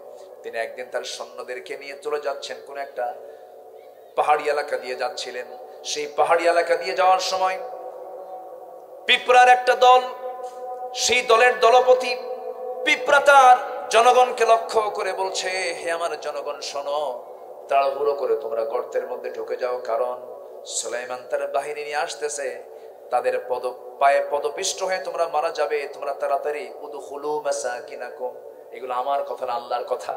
তিনি একদিন তার সৈন্যদেরকে নিয়ে চলে যাচ্ছেন, কোন একটা পাহাড়ি এলাকা দিয়ে যাচ্ছিলেন। সেই পাহাড়ি এলাকা দিয়ে যাওয়ার সময় পিঁপড়ার একটা দল, সেই দলের দলপতি পিঁপড়া তার জনগণকে লক্ষ্য করে বলছে, হে আমার জনগণ শোনো, তাড়াহুড়ো করে তোমরা গর্তের মধ্যে ঢুকে যাও, কারণ সুলাইমান তার বাহিনী নিয়ে আসতেছে, তাদের পায়ে পদপিষ্ট হয়ে তোমরা মারা যাবে। তোমরা তাড়াতাড়ি উদখুলু মাসাকিনাকুম, এগুলো আমার কথা না, আল্লাহর কথা।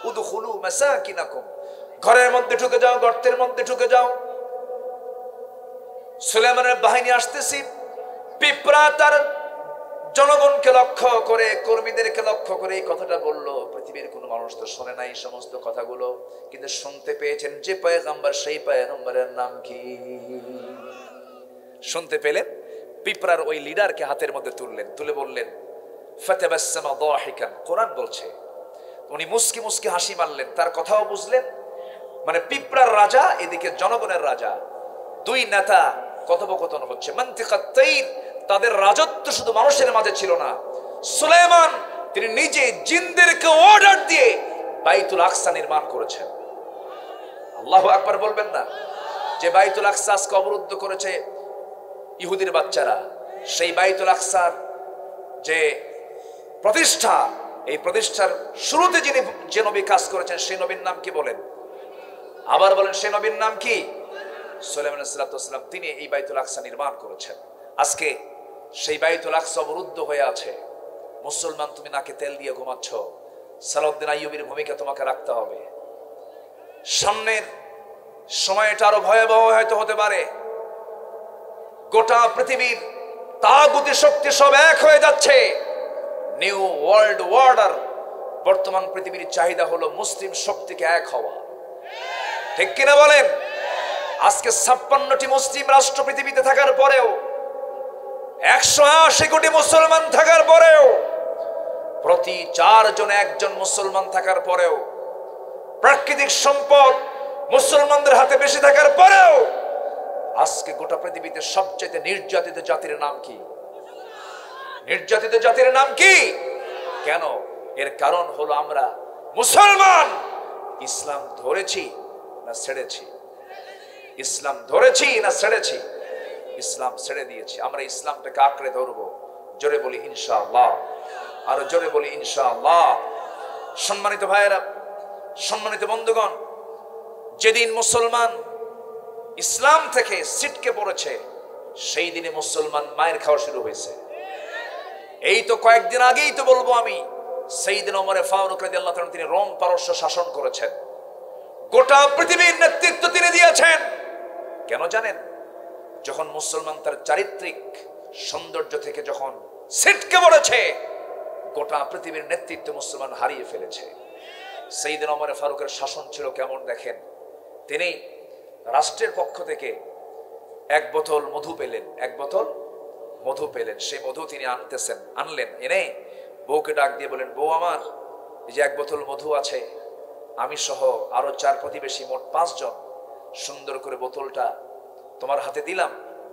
উদখুলু মাসাকিনাকুম, ঘরের মধ্যে ঢুকে যাও, গর্তের মধ্যে ঢুকে যাও। সুলাইমানের বাহিনী আসতেছি। পিঁপড়া তার জনগণকে লক্ষ্য করে, কর্মীদেরকে লক্ষ্য করে এই কথাটা বলল। পৃথিবীর কোনো মানুষ তো শোনে না এই সমস্ত কথাগুলো, কিন্তু শুনতে পেয়েছেন যে পয়গম্বর, সেই পয়গম্বরের নাম কি শুনতে পেলেন। পিঁপড়ার ওই লিডারকে হাতের মধ্যে তুললেন, তুলে বললেন ফাতাবাসসামা দাহিকান, কোরআন বলছে। উনি মুস্কি মুস্কি হাসি মারলেন, তার কথাও বুঝলেন। মানে পিঁপড়ার রাজা, এদিকে জনগণের রাজা, 2 নেতা কথোপকথন হচ্ছে। মানতিকাত তাইর, তাদের রাজত্ব শুধু মানুষের মাঝে ছিল না। সুলাইমান তিনি নিজে জিনদেরকে অর্ডার দিয়ে বাইতুল আকসা নির্মাণ করেছেন। আল্লাহু আকবার বলবেন না? যে বাইতুল আকসা আজকে অবরুদ্ধ করেছে ইহুদির বাচ্চারা, সেই বাইতুল আকসার যে প্রতিষ্ঠা, এই প্রতিষ্ঠার শুরুতে যিনি যে নবী কাজ করেছেন, সেই নবীর নাম কি বলেন? আবার বলেন, সেই নবীর নাম কি? সুলাইমান আলাইহিস সালাতু ওয়াস সালাম, তিনি এই বাইতুল আকসা নির্মাণ করেছেন। আজকে সেই বাইতুল আকসা অবরুদ্ধ হয়ে আছে। মুসলমান, তুমি নাকে তেল দিয়ে ঘুমাচ্ছ, সালাউদ্দিন আইয়ুবীর ভূমিকা তোমাকে রাখতে হবে। সামনের সময়টা আরো ভয়াবহ হয়তো হতে পারে। গোটা পৃথিবীর তাগুতি শক্তি সব এক হয়ে যাচ্ছে। নিউ ওয়ার্ল্ড অর্ডার বর্তমান পৃথিবীর চাহিদা হলো মুসলিম শক্তিকে এক হওয়া, ঠিক কিনা বলেন? আজকে 56টি মুসলিম রাষ্ট্র পৃথিবীতে থাকার পরেও, 180 কোটি মুসলমান থাকার পরেও, প্রতি 4 জনে 1 জন মুসলমান থাকার পরেও, প্রাকৃতিক সম্পদ মুসলমানদের হাতে বেশি থাকার পরেও আজকে গোটা পৃথিবীতে সবচেয়ে নির্যাতিত জাতির নাম কি? নির্যাতিত জাতির নাম কি? কেন? এর কারণ হলো আমরা মুসলমান ইসলাম ধরেছি না ছেড়েছি? ইসলাম ধরেছি না ছেড়েছি? ইসলাম ছেড়ে দিয়েছি। আমরা ইসলামটাকে আঁকড়ে ধরবো। জোরে বলি ইনশাআল্লাহ, আরো জোরে বলি ইনশাআল্লাহ। সম্মানিত ভাইয়েরা, সম্মানিত বন্ধুগণ, যেদিন মুসলমান ইসলাম থেকে ছিটকে পড়েছে সেই দিনে মুসলমান মায়ের খাওয়া শুরু হয়েছে। এই তো কয়েকদিন আগেই তো বলবো আমি, সাইয়েদনা ওমর ফারুক রাদিয়াল্লাহু তাআলা তিনি রোম পারস্য শাসন করেছেন, গোটা পৃথিবীর নেতৃত্ব তিনি দিয়েছেন। কেন জানেন? যখন মুসলমান তার চারিত্রিক সৌন্দর্য থেকে যখন ছিটকে পড়েছে, গোটা পৃথিবীর নেতৃত্ব মুসলমান হারিয়ে ফেলেছে। সাইয়েদনা ওমর ফারুকের শাসন ছিল কেমন দেখেন। তিনি রাষ্ট্রের পক্ষ থেকে 1 বোতল মধু পেলেন, 1 বোতল মধু পেলেন। সেই মধু তিনি আনলেন, এনে বউকে ডাক দিয়ে বলেন, বউ আমার, এই যে 1 বোতল মধু আছে, আমি সহ আরো 4 প্রতিবেশী, মোট 5 জন, সুন্দর করে বোতলটা তোমার হাতে দিলাম,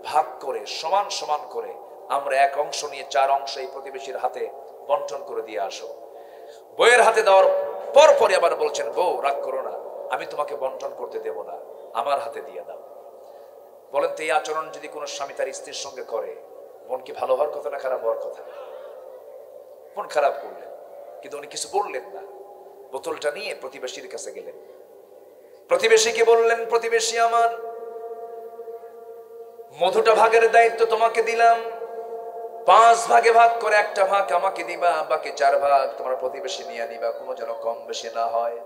ভাগ করে সমান সমান করে আমরা 1 অংশ নিয়ে 4 অংশ এই প্রতিবেশীর হাতে বন্টন করে দিয়ে আসো। বউয়ের হাতে দেওয়ার পরপরই আবার বলছেন, বউ রাগ করো না, আমি তোমাকে বন্টন করতে দেব না, আমার হাতে দিয়ে দাও। বলেন তো এই আচরণ যদি কোনো স্বামী তার স্ত্রীর সঙ্গে করে, মন কি ভালো হওয়ার কথা না খারাপ হওয়ার কথা? মন খারাপ করলেন, কিন্তু উনি কিছু বললেন না। বোতলটা নিয়ে প্রতিবেশীর কাছে গেলেন, প্রতিবেশীকে বললেন, প্রতিবেশী আমার, মধুটা ভাগের দায়িত্ব তোমাকে দিলাম, 5 ভাগে ভাগ করে 1টা ভাগ আমাকে দিবা, বাকি 4 ভাগ তোমার প্রতিবেশী নিয়ে নিবা, কোনো যেন কম বেশি না হয়।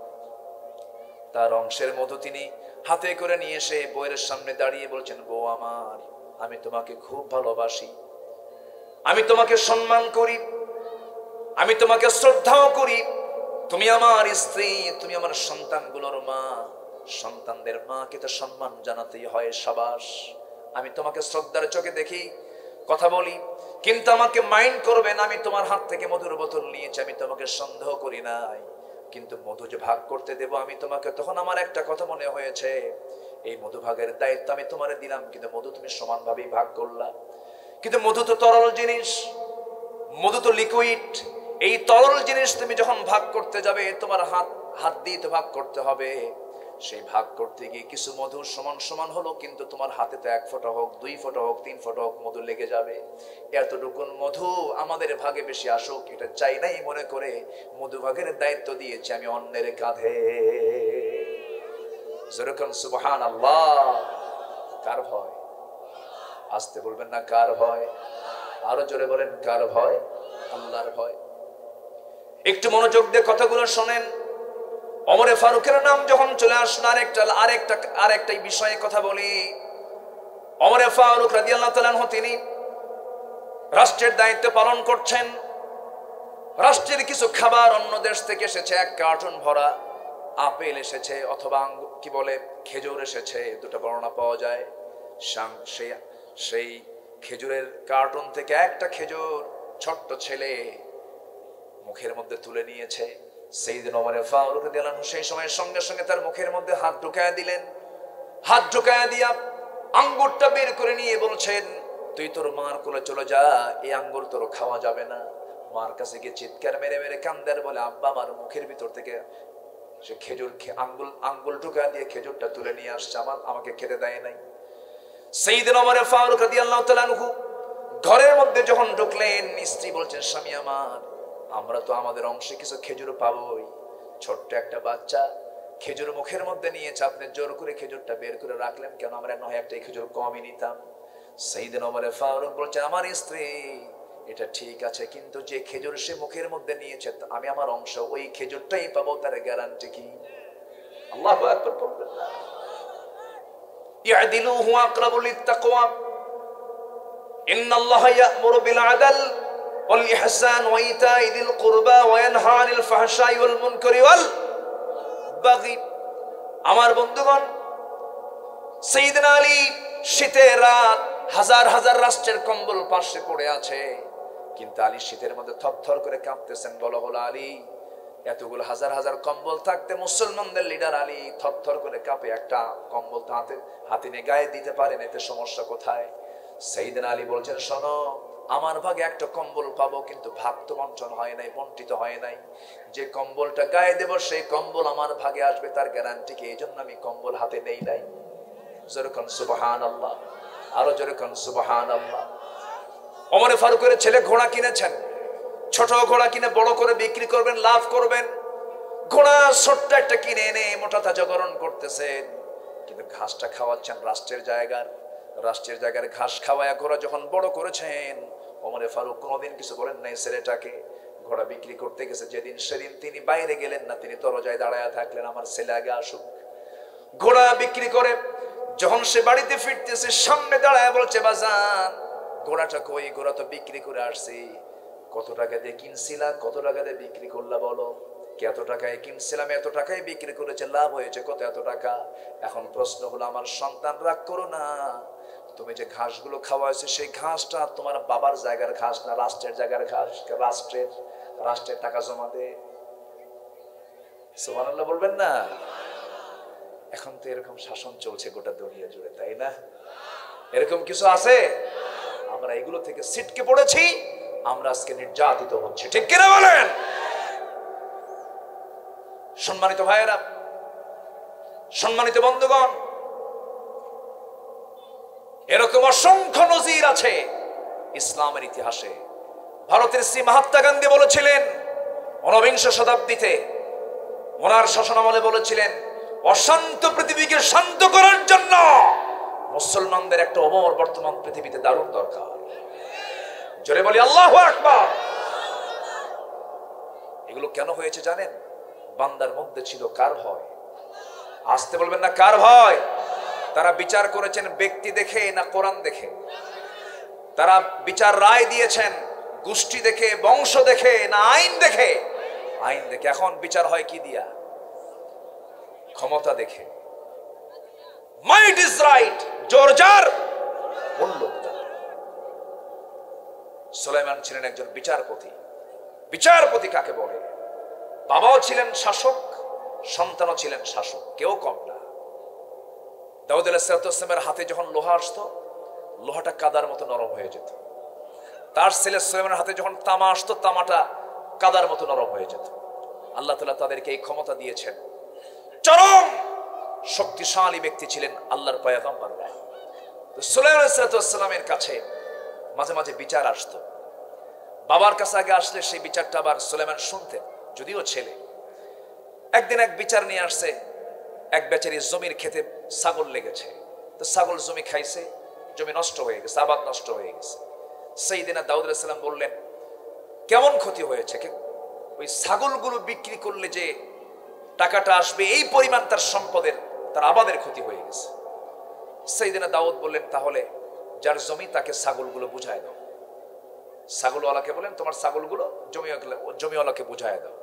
তার অংশের মধু তিনি হাতে করে নিয়ে এসে বউয়ের সামনে দাঁড়িয়ে বলছেন, বউ আমার, আমি তোমাকে খুব ভালোবাসি, আমি তোমাকে সম্মান করি, আমি তোমাকে শ্রদ্ধাও করি, তুমি আমার স্ত্রী, তুমি আমার সন্তানগুলোর মা, সন্তানদের মাকে তো সম্মান জানাতেই হয়, সাবাস। আমি তোমাকে শ্রদ্ধার চোখে দেখি, কথা বলি, কিন্তু আমাকে মাইন্ড করবেন, আমি তোমার হাত থেকে মধুর বোতল নিয়েছি, আমি তোমাকে সন্দেহ করি নাই, কিন্তু মধু যে ভাগ করতে দেব আমি তোমাকে, তখন আমার একটা কথা মনে হয়েছে, এই মধু ভাগের দায়িত্ব আমি তোমারে দিলাম, কিন্তু মধু তুমি সমানভাবেই ভাগ করলা। কিন্তু মধু তো তরল জিনিস, মধু তো লিকুইড, এই তরল জিনিস তুমি যখন ভাগ করতে যাবে তোমার হাত দিয়ে তো ভাগ করতে হবে। সেই ভাগ করতে গিয়ে কিছু মধু সমান সমান হলো, কিন্তু তোমার হাতে তো 1 ফোঁটা হোক, 2 ফোঁটা হোক, 3 ফোঁটা হোক মধু লেগে যাবে। এতটুকুন মধু আমাদের ভাগে বেশি আসুক এটা চাই নাই মনে করে মধু ভাগের দায়িত্ব দিয়েছি আমি অন্যের কাঁধে। যেরকম সুবহানাল্লাহ। কার ভয়? আসতে বলবেন না, কার ভয়? আরো জোরে বলেন, কার ভয়? আল্লাহর ভয়। একটু মনোযোগ দিয়ে কথাগুলো শোনেন। ওমর ফারুকের নাম যখন চলে আসলো, আরেকটা বিষয়ে কথা বলি। ওমর ফারুক রাদিয়াল্লাহু তাআলা আনহু তিনি রাষ্ট্রের দায়িত্ব পালন করছেন। রাষ্ট্রের কিছু খাবার অন্য দেশ থেকে এসেছে, 1 কার্টন ভরা আপেল এসেছে, অথবা কি বলে খেজুর এসেছে, 2টা বর্ণনা পাওয়া যায়। সেই খেজুরের কার্টন থেকে একটা খেজুর ছোট্ট ছেলে মুখের মধ্যে তুলে নিয়েছে। সাইয়েদনা ওমর ফারুক রাদিয়াল্লাহু আনহু সেই সময় সঙ্গে সঙ্গে তার মুখের মধ্যে হাত ঢুকায়া দিলেন। হাত ঢুকায়া দিয়া আঙ্গুরটা বের করে নিয়ে বলছেন, তুই তোর মার কোলে চলে যা, এই আঙ্গুর তোর খাওয়া যাবে না। মার কাছে গিয়ে চিৎকার মেরে মেরে কান্দে আর বলে, আব্বা আমার মুখের ভিতর থেকে সে খেজুর আঙ্গুল ঢুকায়া দিয়ে খেজুরটা তুলে নিয়ে আসছে, আমাকে খেতে দেয় নাই। সাইয়েদনা ওমর ফারুক রাদিয়াল্লাহু তাআলা আনহু ঘরের মধ্যে যখন ঢুকলেন, স্ত্রী বলছেন, স্বামী আমার, আমরা তো আমাদের অংশে কিছু খেজুর পাবোই। ছোট্ট একটা বাচ্চা খেজুর মুখের মধ্যে নিয়েছে, আপনি জোর করে খেজুরটা বের করে রাখলেন কেন? আমরা নয় একটা খেজুর কমই নিতাম। সাইয়েদনা ওমর ফারুক বলছেন, আমার স্ত্রী, এটা ঠিক আছে, কিন্তু যে খেজুর সে মুখের মধ্যে নিয়েছে আমি আমার অংশ, ওই খেজুরটাই পাবো, তার গ্যারান্টি কি? আল্লাহু আকবার বলবেন না? ইয়াদিলু হুয়া আকরাবু লিত্তাকওয়া, ইন্নাল্লাহা ইয়া'মুরু বিল আদল ওয়াল ইহসান ওয়া ইতাই যিল কুরবা ওয়া ইয়ানহা আনিল ফাহশাই ওয়াল মুনকারি ওয়াল বাগি। আমার বন্ধুগণ, সাইয়েদনা আলী শীতের রাত, হাজার হাজার রাষ্ট্রের কম্বল পাশে পড়ে আছে, কিন্তু আলী শীতের মধ্যে থরথর করে কাঁপতেছেন। বলা হলো, আলী এতগুলো হাজার হাজার কম্বল থাকতে মুসলমানদের লিডার আলী থরথর করে কাঁপে, একটা কম্বল তো হাতে নিয়ে গায়ে দিতে পারেন, এতে সমস্যা কোথায়? সাইয়েদনা আলী বলছেন, শোনো, আমার ভাগে একটা কম্বল পাবো, কিন্তু ভাগ তো বন্টন হয় নাই, বন্টিত হয় নাই। যে কম্বলটা গায়ে দেব সেই কম্বল আমার ভাগে আসবে, তার গ্যারান্টি কি? এই জন্য আমি কম্বল হাতে নেই নাই। জোরে কোন সুবহানাল্লাহ, আরো জোরে কোন সুবহানাল্লাহ। ওমর ফারুকের ছেলে ঘোড়া কিনেছেন, ছোট ঘোড়া কিনে বড় করে বিক্রি করবেন, লাভ করবেন। ঘোড়া ছোট্ট একটা কিনে এনে মোটা তাজাকরণ করতেছেন, কিন্তু ঘাসটা খাওয়াচ্ছেন রাষ্ট্রের জায়গার ঘাস খাওয়ায়া ঘোড়া যখন বড় করেছেন, ওমর ফারুক কোনোদিন কিছু বলেন নাই ছেলেটাকে। ঘোড়া বিক্রি করতে গেছে যেদিন, সেদিন তিনি বাইরে গেলেন না, তিনি দরজায় দাঁড়ায়া থাকলেন, আমার ছেলে আগে আসুক। ঘোড়া বিক্রি করে যখন সে বাড়িতে ফিরতেছে, সামনে দাঁড়ায় বলছে, বাজান ঘোড়াটা কই? ঘোড়া তো বিক্রি করে আসছি। কত টাকা দিয়ে কিনছিলা, কত টাকা দিয়ে বিক্রি করলা বলো? এত টাকায় কিনছিলাম, এত টাকায় বিক্রি করেছে, লাভ হয়েছে কত? এত টাকা। এখন প্রশ্ন হলো, আমার সন্তান, রাগ করো না, তুমি যে ঘাসগুলো খাওয়াইছো সেই ঘাসটা তোমার বাবার জায়গার ঘাস না, রাষ্ট্রের জায়গার ঘাস। রাষ্ট্রের টাকা জমা দে। সুবহানাল্লাহ বলবেন না? এখন তো এরকম শাসন চলছে গোটা দুনিয়া জুড়ে, তাই না? এরকম কিছু আছে? আমরা এগুলো থেকে ছিটকে পড়েছি, আমরা আজকে নির্যাতিত হচ্ছি, ঠিক কিনা বলেন? সম্মানিত ভাইয়েরা, সম্মানিত বন্ধুগণ, এরকম অসংখ্য নজির আছে ইসলামের ইতিহাসে। ভারতের শ্রী মহাত্মা গান্ধী বলেছিলেন ঊনবিংশ শতাব্দীতে, ওনার শাসনামলে বলেছিলেন, অশান্ত পৃথিবীকে শান্ত করার জন্য মুসলমানদের একটা অমর বর্তমান পৃথিবীতে দারুণ দরকার। জোরে বলি আল্লাহু আকবার। এগুলো কেন হয়েছে জানেন? বান্দার মধ্যে ছিল কার ভয়? আসতে বলবেন না, কার ভয়? তারা বিচার করেছেন ব্যক্তি দেখে না কোরআন দেখে? তারা বিচার রায় দিয়েছেন গোষ্ঠী দেখে, বংশ দেখে না আইন দেখে? আইন দেখে। এখন বিচার হয় কি দিয়া? ক্ষমতা দেখে। মাইট ইজ রাইট, জোর যার মূল্য। সুলাইমান ছিলেন একজন বিচারপতি। বিচারপতি কাকে বলে? বাবাও ছিলেন শাসক, সন্তানও ছিলেন শাসক, কেউ কম না। দাউদ আলাইহিস সালামের হাতে যখন লোহা আসতো, লোহাটা কাদার মতো নরম হয়ে যেত। তার ছেলে সুলাইমানের হাতে যখন তামা আসতো, তামাটা কাদার মতো নরম হয়ে যেত। আল্লাহ তাআলা তাদেরকে এই ক্ষমতা দিয়েছেন। চরম শক্তিশালী ব্যক্তি ছিলেন আল্লাহর পয়গম্বর। তো সুলাইমান আলাইহিস সালামের কাছে মাঝে মাঝে বিচার আসতো। বাবার কাছে আগে আসলে সেই বিচারটা আবার সুলাইমান শুনতেন, যদিও ছেলে। একদিন এক বিচার নিয়ে আসছে, এক বেচারি জমির খেতে ছাগল লেগেছে। তো ছাগল জমি খাইছে, জমি নষ্ট হয়ে গেছে, আবাদ নষ্ট হয়ে গেছে। সাইয়েদনা দাউদ আলাইহিস সালাম বললেন, কেমন ক্ষতি হয়েছে? ওই ছাগলগুলো বিক্রি করলে যে টাকাটা আসবে, এই পরিমাণ তার সম্পদের, তার আবাদের ক্ষতি হয়ে গেছে। সাইয়েদনা দাউদ বললেন, তাহলে যার জমি তাকে ছাগলগুলো বুঝায় দাও। ছাগলওয়ালাকে বলেন, তোমার ছাগলগুলো জমিওয়ালাকে বুঝায় দাও।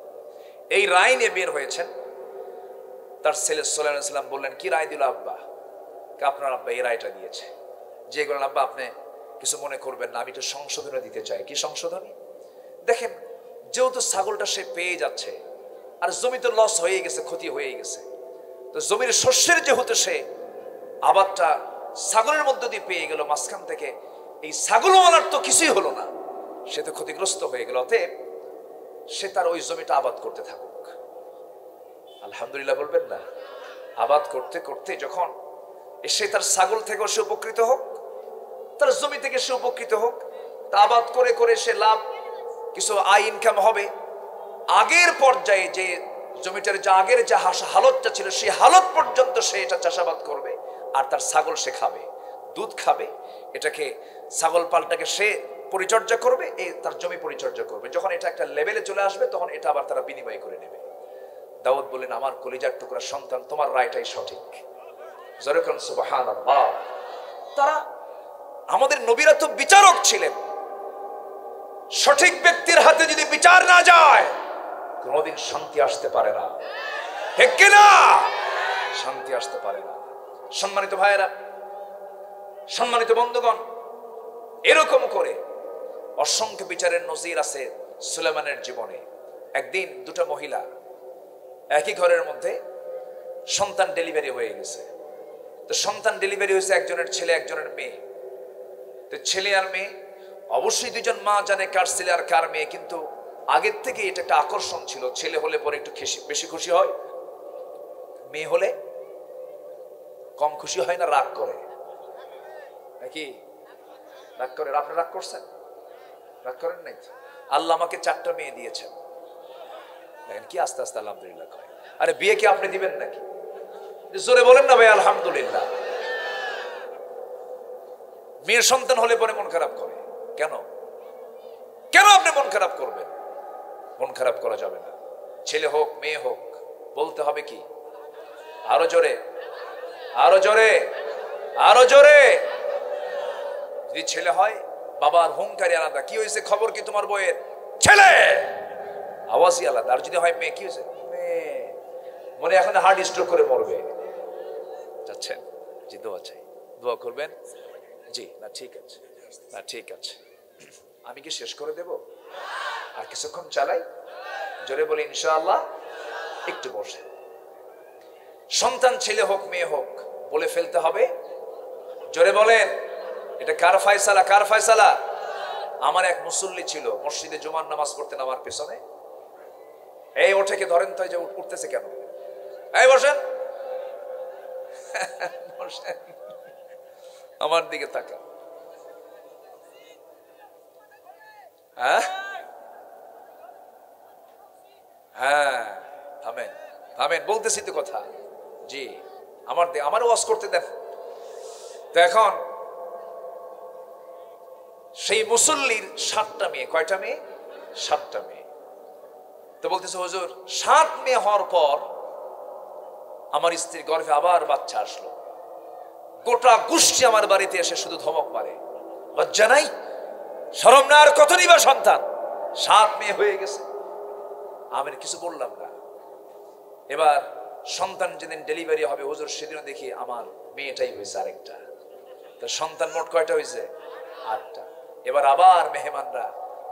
এই রায় নিয়ে বের হয়েছেন। তার ছেলে সুলাইমান আলাইহিস সালাম বললেন, কি রায় দিল আব্বা? আপনার আব্বা এই রায়টা দিয়েছে। যে বললেন, আব্বা আপনি কিছু মনে করবেন না, আমি একটু সংশোধনী দিতে চাই। কি সংশোধনী? দেখেন, যেহেতু ছাগলটা সে পেয়ে যাচ্ছে, আর জমি তো লস হয়ে গেছে, ক্ষতি হয়ে গেছে, তো জমির শস্যের যেহেতু সে আবাদটা ছাগলের মধ্য দিয়ে পেয়ে গেল, মাঝখান থেকে এই ছাগলওয়ালার তো কিছুই হলো না, সে তো ক্ষতিগ্রস্ত হয়ে গেল। অতএব সে তার ওই জমিটা আবাদ করতে থাকুক। আলহামদুলিল্লাহ বলবেন না? আবাদ করতে করতে যখন সে তার ছাগল থেকেও সে উপকৃত হোক, তার জমি থেকে সে উপকৃত হোক, তা আবাদ করে করে সে লাভ, কিছু আয় ইনকাম হবে। আগের পর্যায়ে যে জমিটার যে আগের যে হালতটা ছিল, সেই হালত পর্যন্ত সে এটা চাষাবাদ করবে, আর তার ছাগল সে খাবে, দুধ খাবে। এটাকে ছাগল পালটাকে সে পরিচর্যা করবে, তার জমি পরিচর্যা করবে। যখন এটা একটা লেভেলে চলে আসবে, তখন এটা আবার তারা বিনিময় করে নেবে। দাউদ বললেন, আমার কলিজার টুকরা সন্তান, তোমার রায়টাই সঠিক। জোরে কোন সুবহানাল্লাহ। তারা, আমাদের নবীরা তো বিচারক ছিলেন, সঠিক ব্যক্তির হাতে যদি বিচার না যায় কোনদিন শান্তি আসতে পারে না, ঠিক কিনা? শান্তি আসতে পারে না। সম্মানিত ভাইয়েরা, সম্মানিত বন্ধুগণ, এরকম করে অসংখ্য বিচারের নজির আছে সুলাইমানের জীবনে। একদিন দুটো মহিলা একই ঘরের মধ্যে সন্তান ডেলিভারি হয়ে গেছে। তো সন্তান ডেলিভারি হয়েছে একজনের ছেলে একজনের মেয়ে। তো ছেলে আর মেয়ে অবশ্যই দুজন মা জানে কার ছেলে আর কার মেয়ে, কিন্তু আগের থেকে এটা একটা আকর্ষণ ছিল। ছেলে হলে পরে একটু বেশি খুশি হয়, মেয়ে হলে কম খুশি হয় না, রাগ করে নাকি? রাগ করে। আপনি রাগ করছেন? রাগ করেন নাই? আল্লাহ আমাকে 4টা মেয়ে দিয়েছেন, দেখেন কি আস্তে আস্তে আলহামদুলিল্লাহ কয়। আরে বিয়ে কি আপনি দিবেন নাকি? জোরে বলেন না ভাই আলহামদুলিল্লাহ। মেয়ের সন্তান হলে পরে মন খারাপ করে কেন? কেন আপনি মন খারাপ করবেন? মন খারাপ করা যাবে না। ছেলে হোক মেয়ে হোক, বলতে হবে কি? আরো জোরে, আরো জোরে, আরো জোরে। যদি ছেলে হয় বাবার হুঙ্কারি আলাদা, কি হয়েছে খবর কি তোমার বইয়ের? ছেলে আওয়াজই আলাদা। আর যদি হয় মেয়ে, কি হয়েছে? মেয়ে মনে এখন হার্ট স্ট্রোক করে মরবে। যাচ্ছেন? জি, দোয়া চাই, দোয়া করবেন। জি, না ঠিক আছে, না ঠিক আছে। আমি কি শেষ করে দেব? আর কিছুক্ষণ চালাই? জোরে বলি ইনশাআল্লাহ। একটু বসে। সন্তান ছেলে হোক মেয়ে হোক বলে ফেলতে হবে। জোরে বলেন, এটা কার ফয়সালা? কার ফয়সালা? আমার এক মুসল্লি ছিল, মসজিদে জুমার নামাজ পড়তেন আমার পেছনে। এই ওঠে কে ধরেন তো, যে উঠতেছে কেন? এই বসেন, বসেন, আমার দিকে তাকা। হ্যাঁ হ্যাঁ, থামেন থামেন, বলতেছি তো কথা। জি, আমারও ওয়াজ করতে দেন। তো এখন সেই মুসল্লির 7টা মেয়ে। কয়টা মেয়ে? 7টা মেয়ে। তো বলতেছে হুজুর 7 মেয়ে হওয়ার পর আমার স্ত্রীর গর্ভে আবার বাচ্চা আসলো। গোটা গোষ্ঠী আমার বাড়িতে এসে শুধু ধমক মারে, লজ্জা নাই, শরম না, আর কত নিবা সন্তান? 7 মেয়ে হয়ে গেছে। আমি কিছু বললাম না। এবার সন্তান যেদিন ডেলিভারি হবে হুজুর, সেদিনও দেখি আমার মেয়েটাই হয়েছে আরেকটা। তো সন্তান মোট কয়টা হয়েছে? 8টা। এবার আবার মেহমানরা,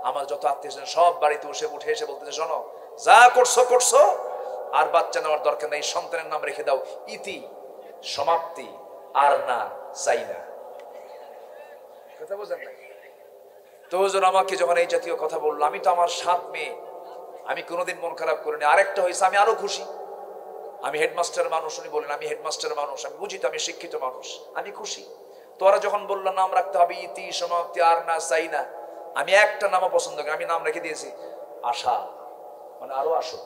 আমার যত আত্মীয় সব বাড়িতে উঠে এসে বলতেছে, শোনো, যা করছো করছো, আর বাচ্চা নেওয়ার দরকার নেই, সন্তানের নাম রেখে দাও, ইতি, সমাপ্তি, আর না চাই না। কথা বোঝেন না? তো হুজুর আমাকে যখন এই জাতীয় কথা বললো, আমি তো আমার 7 মেয়ে, আমি কোনোদিন মন খারাপ করিনি। আরেকটা হয়েছে, আমি আরো খুশি। আমি হেডমাস্টার মানুষ, উনি বললেন আমি হেডমাস্টার মানুষ, আমি বুঝি তো, আমি শিক্ষিত মানুষ, আমি খুশি। তোরা যখন বললো নাম রাখতে হবে ইতি, সমাপ্তি, আর না চাই না, আমি একটা নামও পছন্দ করি, আমি নাম রেখে দিয়েছি আশা, মানে আরো আসুক।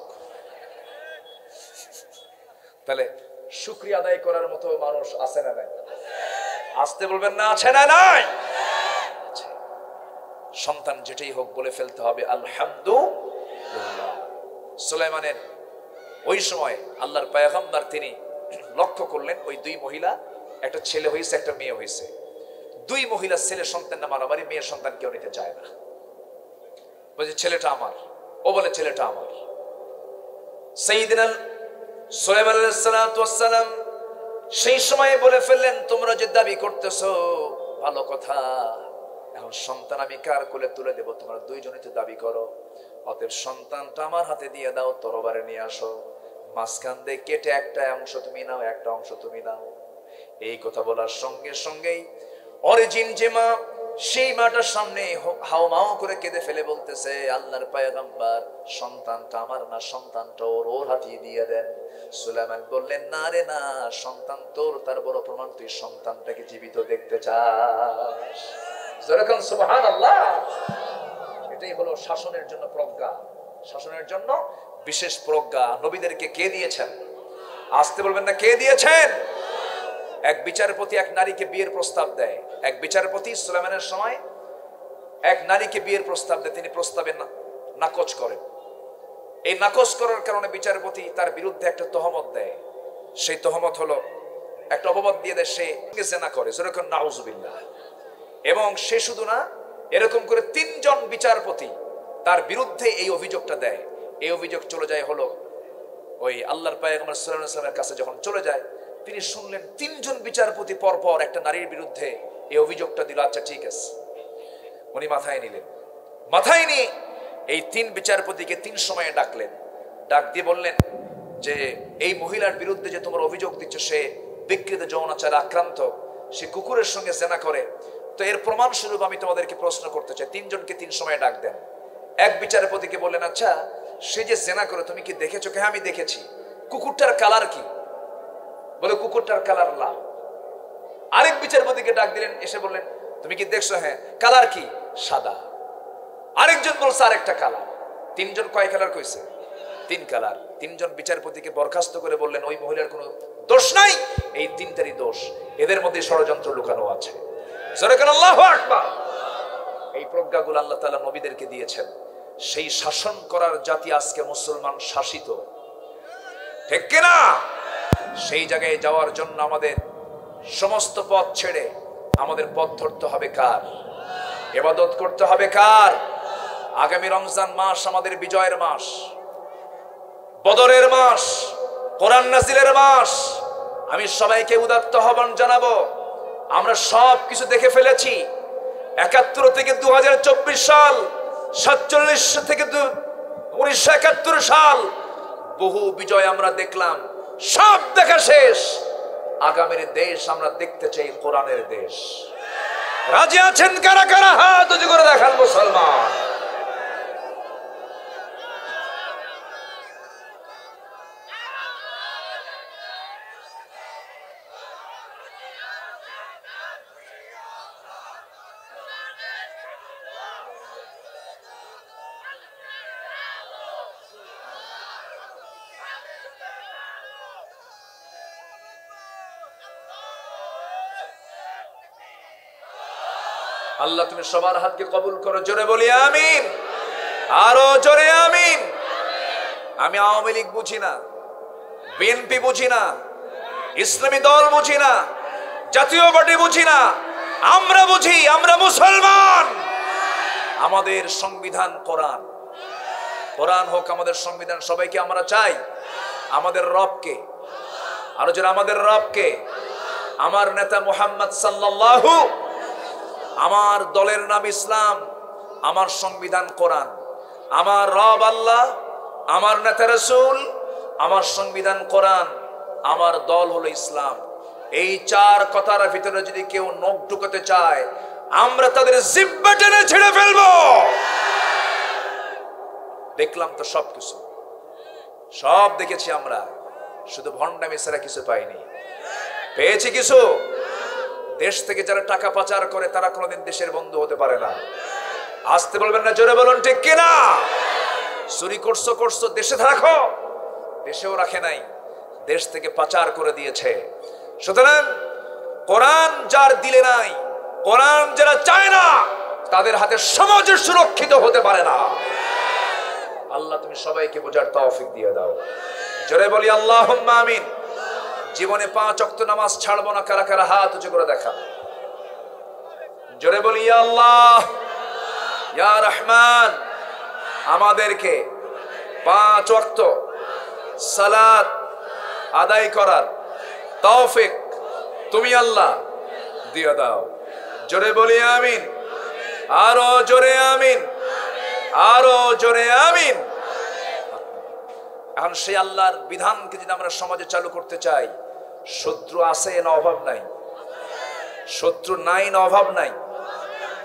তাহলে শুকরিয়া আদায় করার মতো মানুষ আছে না নাই? আসতে বলবেন না, আছে না নাই? সন্তান যেটাই হোক বলে ফেলতে হবে আলহামদুলিল্লাহ। সুলাইমানের ওই সময় আল্লাহর পয়গম্বর তিনি লক্ষ্য করলেন, ওই 2 মহিলা, একটা ছেলে হয়েছে একটা মেয়ে হয়েছে। 2 মহিলা ছেলে সন্তান না মারামারি, মেয়ের সন্তান কেউ নিতে চায় না। বলছে ছেলেটা আমার, ও বলে ছেলেটা আমার। সাইয়্যিদনা সুলাইমান আলাইহিস সালাতু ওয়াস সালাম সেই সময় বলে ফেললেন, তোমরা যে দাবি করতেছো ভালো কথা, এখন সন্তান আমি কার কোলে তুলে দেব? তোমরা 2 জনই তো দাবি করো, অতএব সন্তানটা আমার হাতে দিয়ে দাও, তরবারে নিয়ে আসো, মাঝখান দিয়ে কেটে একটা অংশ তুমি নাও, একটা অংশ তুমি নাও। এই কথা বলার সঙ্গে সঙ্গেই অরিজিন যে মা, সেই মাটার সামনে হাওমাও করে কেঁদে ফেলে বলতেছে, আল্লাহর পয়গম্বর, সন্তানটা আমার না, সন্তানটা ওর হাতে দিয়ে দেন। সুলাইমান বললেন, না রে না, সন্তান তোর, তার বড় প্রমাণ তুই সন্তানটাকে জীবিত দেখতে চাস। যেরকম সুবহানাল্লাহ। এটাই হলো শাসনের জন্য প্রজ্ঞা, শাসনের জন্য বিশেষ প্রজ্ঞা। নবীদেরকে কে দিয়েছেন? আসতে বলবেন না, কে দিয়েছেন? এক বিচারপতি এক নারীকে বিয়ের প্রস্তাব দেয়। এক বিচারপতি সুলাইমানের সময় এক নারীকে বিয়ের প্রস্তাব দেয়, তিনি প্রস্তাবে নাকচ করেন। এই নাকচ করার কারণে বিচারপতি তার বিরুদ্ধে একটা তহমত দেয়। সেই তহমত হলো, একটা অপবাদ দিয়ে দেয়, সে জিনা করে, যেরকম নাউজুবিল্লাহ। এবং সে শুধু না, এরকম করে 3 জন বিচারপতি তার বিরুদ্ধে এই অভিযোগটা দেয়। এই অভিযোগ চলে যায় হলো ওই আল্লাহর পয়গম্বর সাল্লাল্লাহু আলাইহি ওয়াসাল্লামের কাছে। যখন চলে যায়, তিনি শুনলেন 3 জন বিচারপতি পরপর একটা নারীর বিরুদ্ধে এই অভিযোগটা দিল। আচ্ছা ঠিক আছে, উনি মাথায় নিলেন। মাথায় নিয়ে এই 3 বিচারপতিকে 3 সময়ে ডাকলেন। ডাক দিয়ে বললেন যে এই মহিলার বিরুদ্ধে যে তোমার অভিযোগ দিচ্ছ, সে বিকৃত যৌনাচারে আক্রান্ত, সে কুকুরের সঙ্গে জেনা করে, তো এর প্রমাণ স্বরূপ আমি তোমাদেরকে প্রশ্ন করতে চাই। 3 জনকে 3 সময়ে ডাক দেন। এক বিচারপতিকে বললেন, আচ্ছা সে যে জেনা করে তুমি কি দেখেছো? হ্যাঁ আমি দেখেছি। কুকুরটার কালার কি? বলে কুকুরটার কালার লাল। আরেক বিচারপতিকে ডাক দিলেন, এসে বললেন তুমি কি দেখছো? হ্যাঁ। কালার কি? সাদা। আরেকজন বলছে আরেকটা কালার। 3 জন কয় কালার কইছে? 3 কালার। 3 জন বিচারপতিকে বরখাস্ত করে বললেন ওই মহিলার কোনো দোষ নাই, এই 3টারই দোষ, এদের মধ্যে ষড়যন্ত্র লুকানো আছে। আল্লাহু আকবার। এই প্রজ্ঞাগুলো আল্লাহ তাআলা নবীদেরকে দিয়েছেন। সেই শাসন করার জাতি আজকে মুসলমান শাসিত, ঠিক কিনা? সেই জায়গায় যাওয়ার জন্য আমাদের সমস্ত পথ ছেড়ে আমাদের পথ ধরতে হবে কার? ইবাদত করতে হবে কার? আগামী রমজান মাস আমাদের বিজয়ের মাস, বদরের মাস, কোরআন নাজিলের মাস। আমি সবাইকে উদাত্ত আহ্বান জানাবো, আমরা সব কিছু দেখে ফেলেছি। 71 থেকে 2024 সাল, 47 থেকে 1971 সাল, বহু বিজয় আমরা দেখলাম, সব দেখা শেষ। আগামীর দেশ আমরা দেখতে চাই কোরআনের দেশ। রাজি আছেন কারা কারা? হাত উঁচু করে দেখান মুসলমান। আল্লাহ তুমি সবার হাতকে কবুল করো। জোরে বলি আমিন, আরো জোরে আমিন। আমি আওয়ামী লীগ বুঝি না, বিএনপি বুঝি না, ইসলামী দল বুঝি না, জাতীয় পার্টি বুঝি না। আমরা বুঝি, আমরা মুসলমান। আমাদের সংবিধান কোরআন। কোরআন হোক আমাদের সংবিধান। সবাইকে আমরা চাই। আমাদের রবকে, আরো যারা আমাদের রবকে, আমার নেতা মুহাম্মদ সাল্লাল্লাহু, আমার দলের নাম ইসলাম, আমার সংবিধান কোরআন। আমার রব আল্লাহ, আমার নেতা রাসূল, আমার সংবিধান কোরআন, আমার দল হলো ইসলাম। এই 4 কথার ভিতরে যদি কেউ নখ ঢুকাতে চায়, আমরা তাদের জিহ্বা টেনে ছেড়ে ফেলবো। দেখলাম তো সবকিছু, সব দেখেছি আমরা, শুধু ভণ্ডামি ছাড়া কিছু পাইনি। পেয়েছি কিছু? দেশ থেকে যারা টাকা পাচার করে তারা কোনোদিন দেশের বন্ধু হতে পারে না। আসতে বলবেন না, জোরে বলুন ঠিক কিনা? চুরি করছো, দেশে রাখো, দেশেও রাখে নাই, দেশ থেকে পাচার করে দিয়েছে। সুতরাং কোরআন যার দিলে নাই, কোরআন যারা চায় না, তাদের হাতে সমাজে সুরক্ষিত হতে পারে না। আল্লাহ তুমি সবাইকে বোঝার তৌফিক দিয়ে দাও। জোরে বলি আল্লাহুম্মা আমিন। জীবনে 5 ওয়াক্ত নামাজ ছাড়বো না। কারা কারা হাত উঁচু করে দেখা? জোরে বলি ইয়া আল্লাহ, ইয়া রহমান। আমাদেরকে 5 ওয়াক্ত সালাত আদায় করার তৌফিক তুমি আল্লাহ দিয়ে দাও। জোরে বলি আমিন, আরো জোরে আমিন, আরো জোরে আমিন। এখন সেই আল্লাহর বিধানকে যদি আমরা সমাজে চালু করতে চাই, শত্রু আছে না অভাব নাই? শত্রু নাই না অভাব নাই?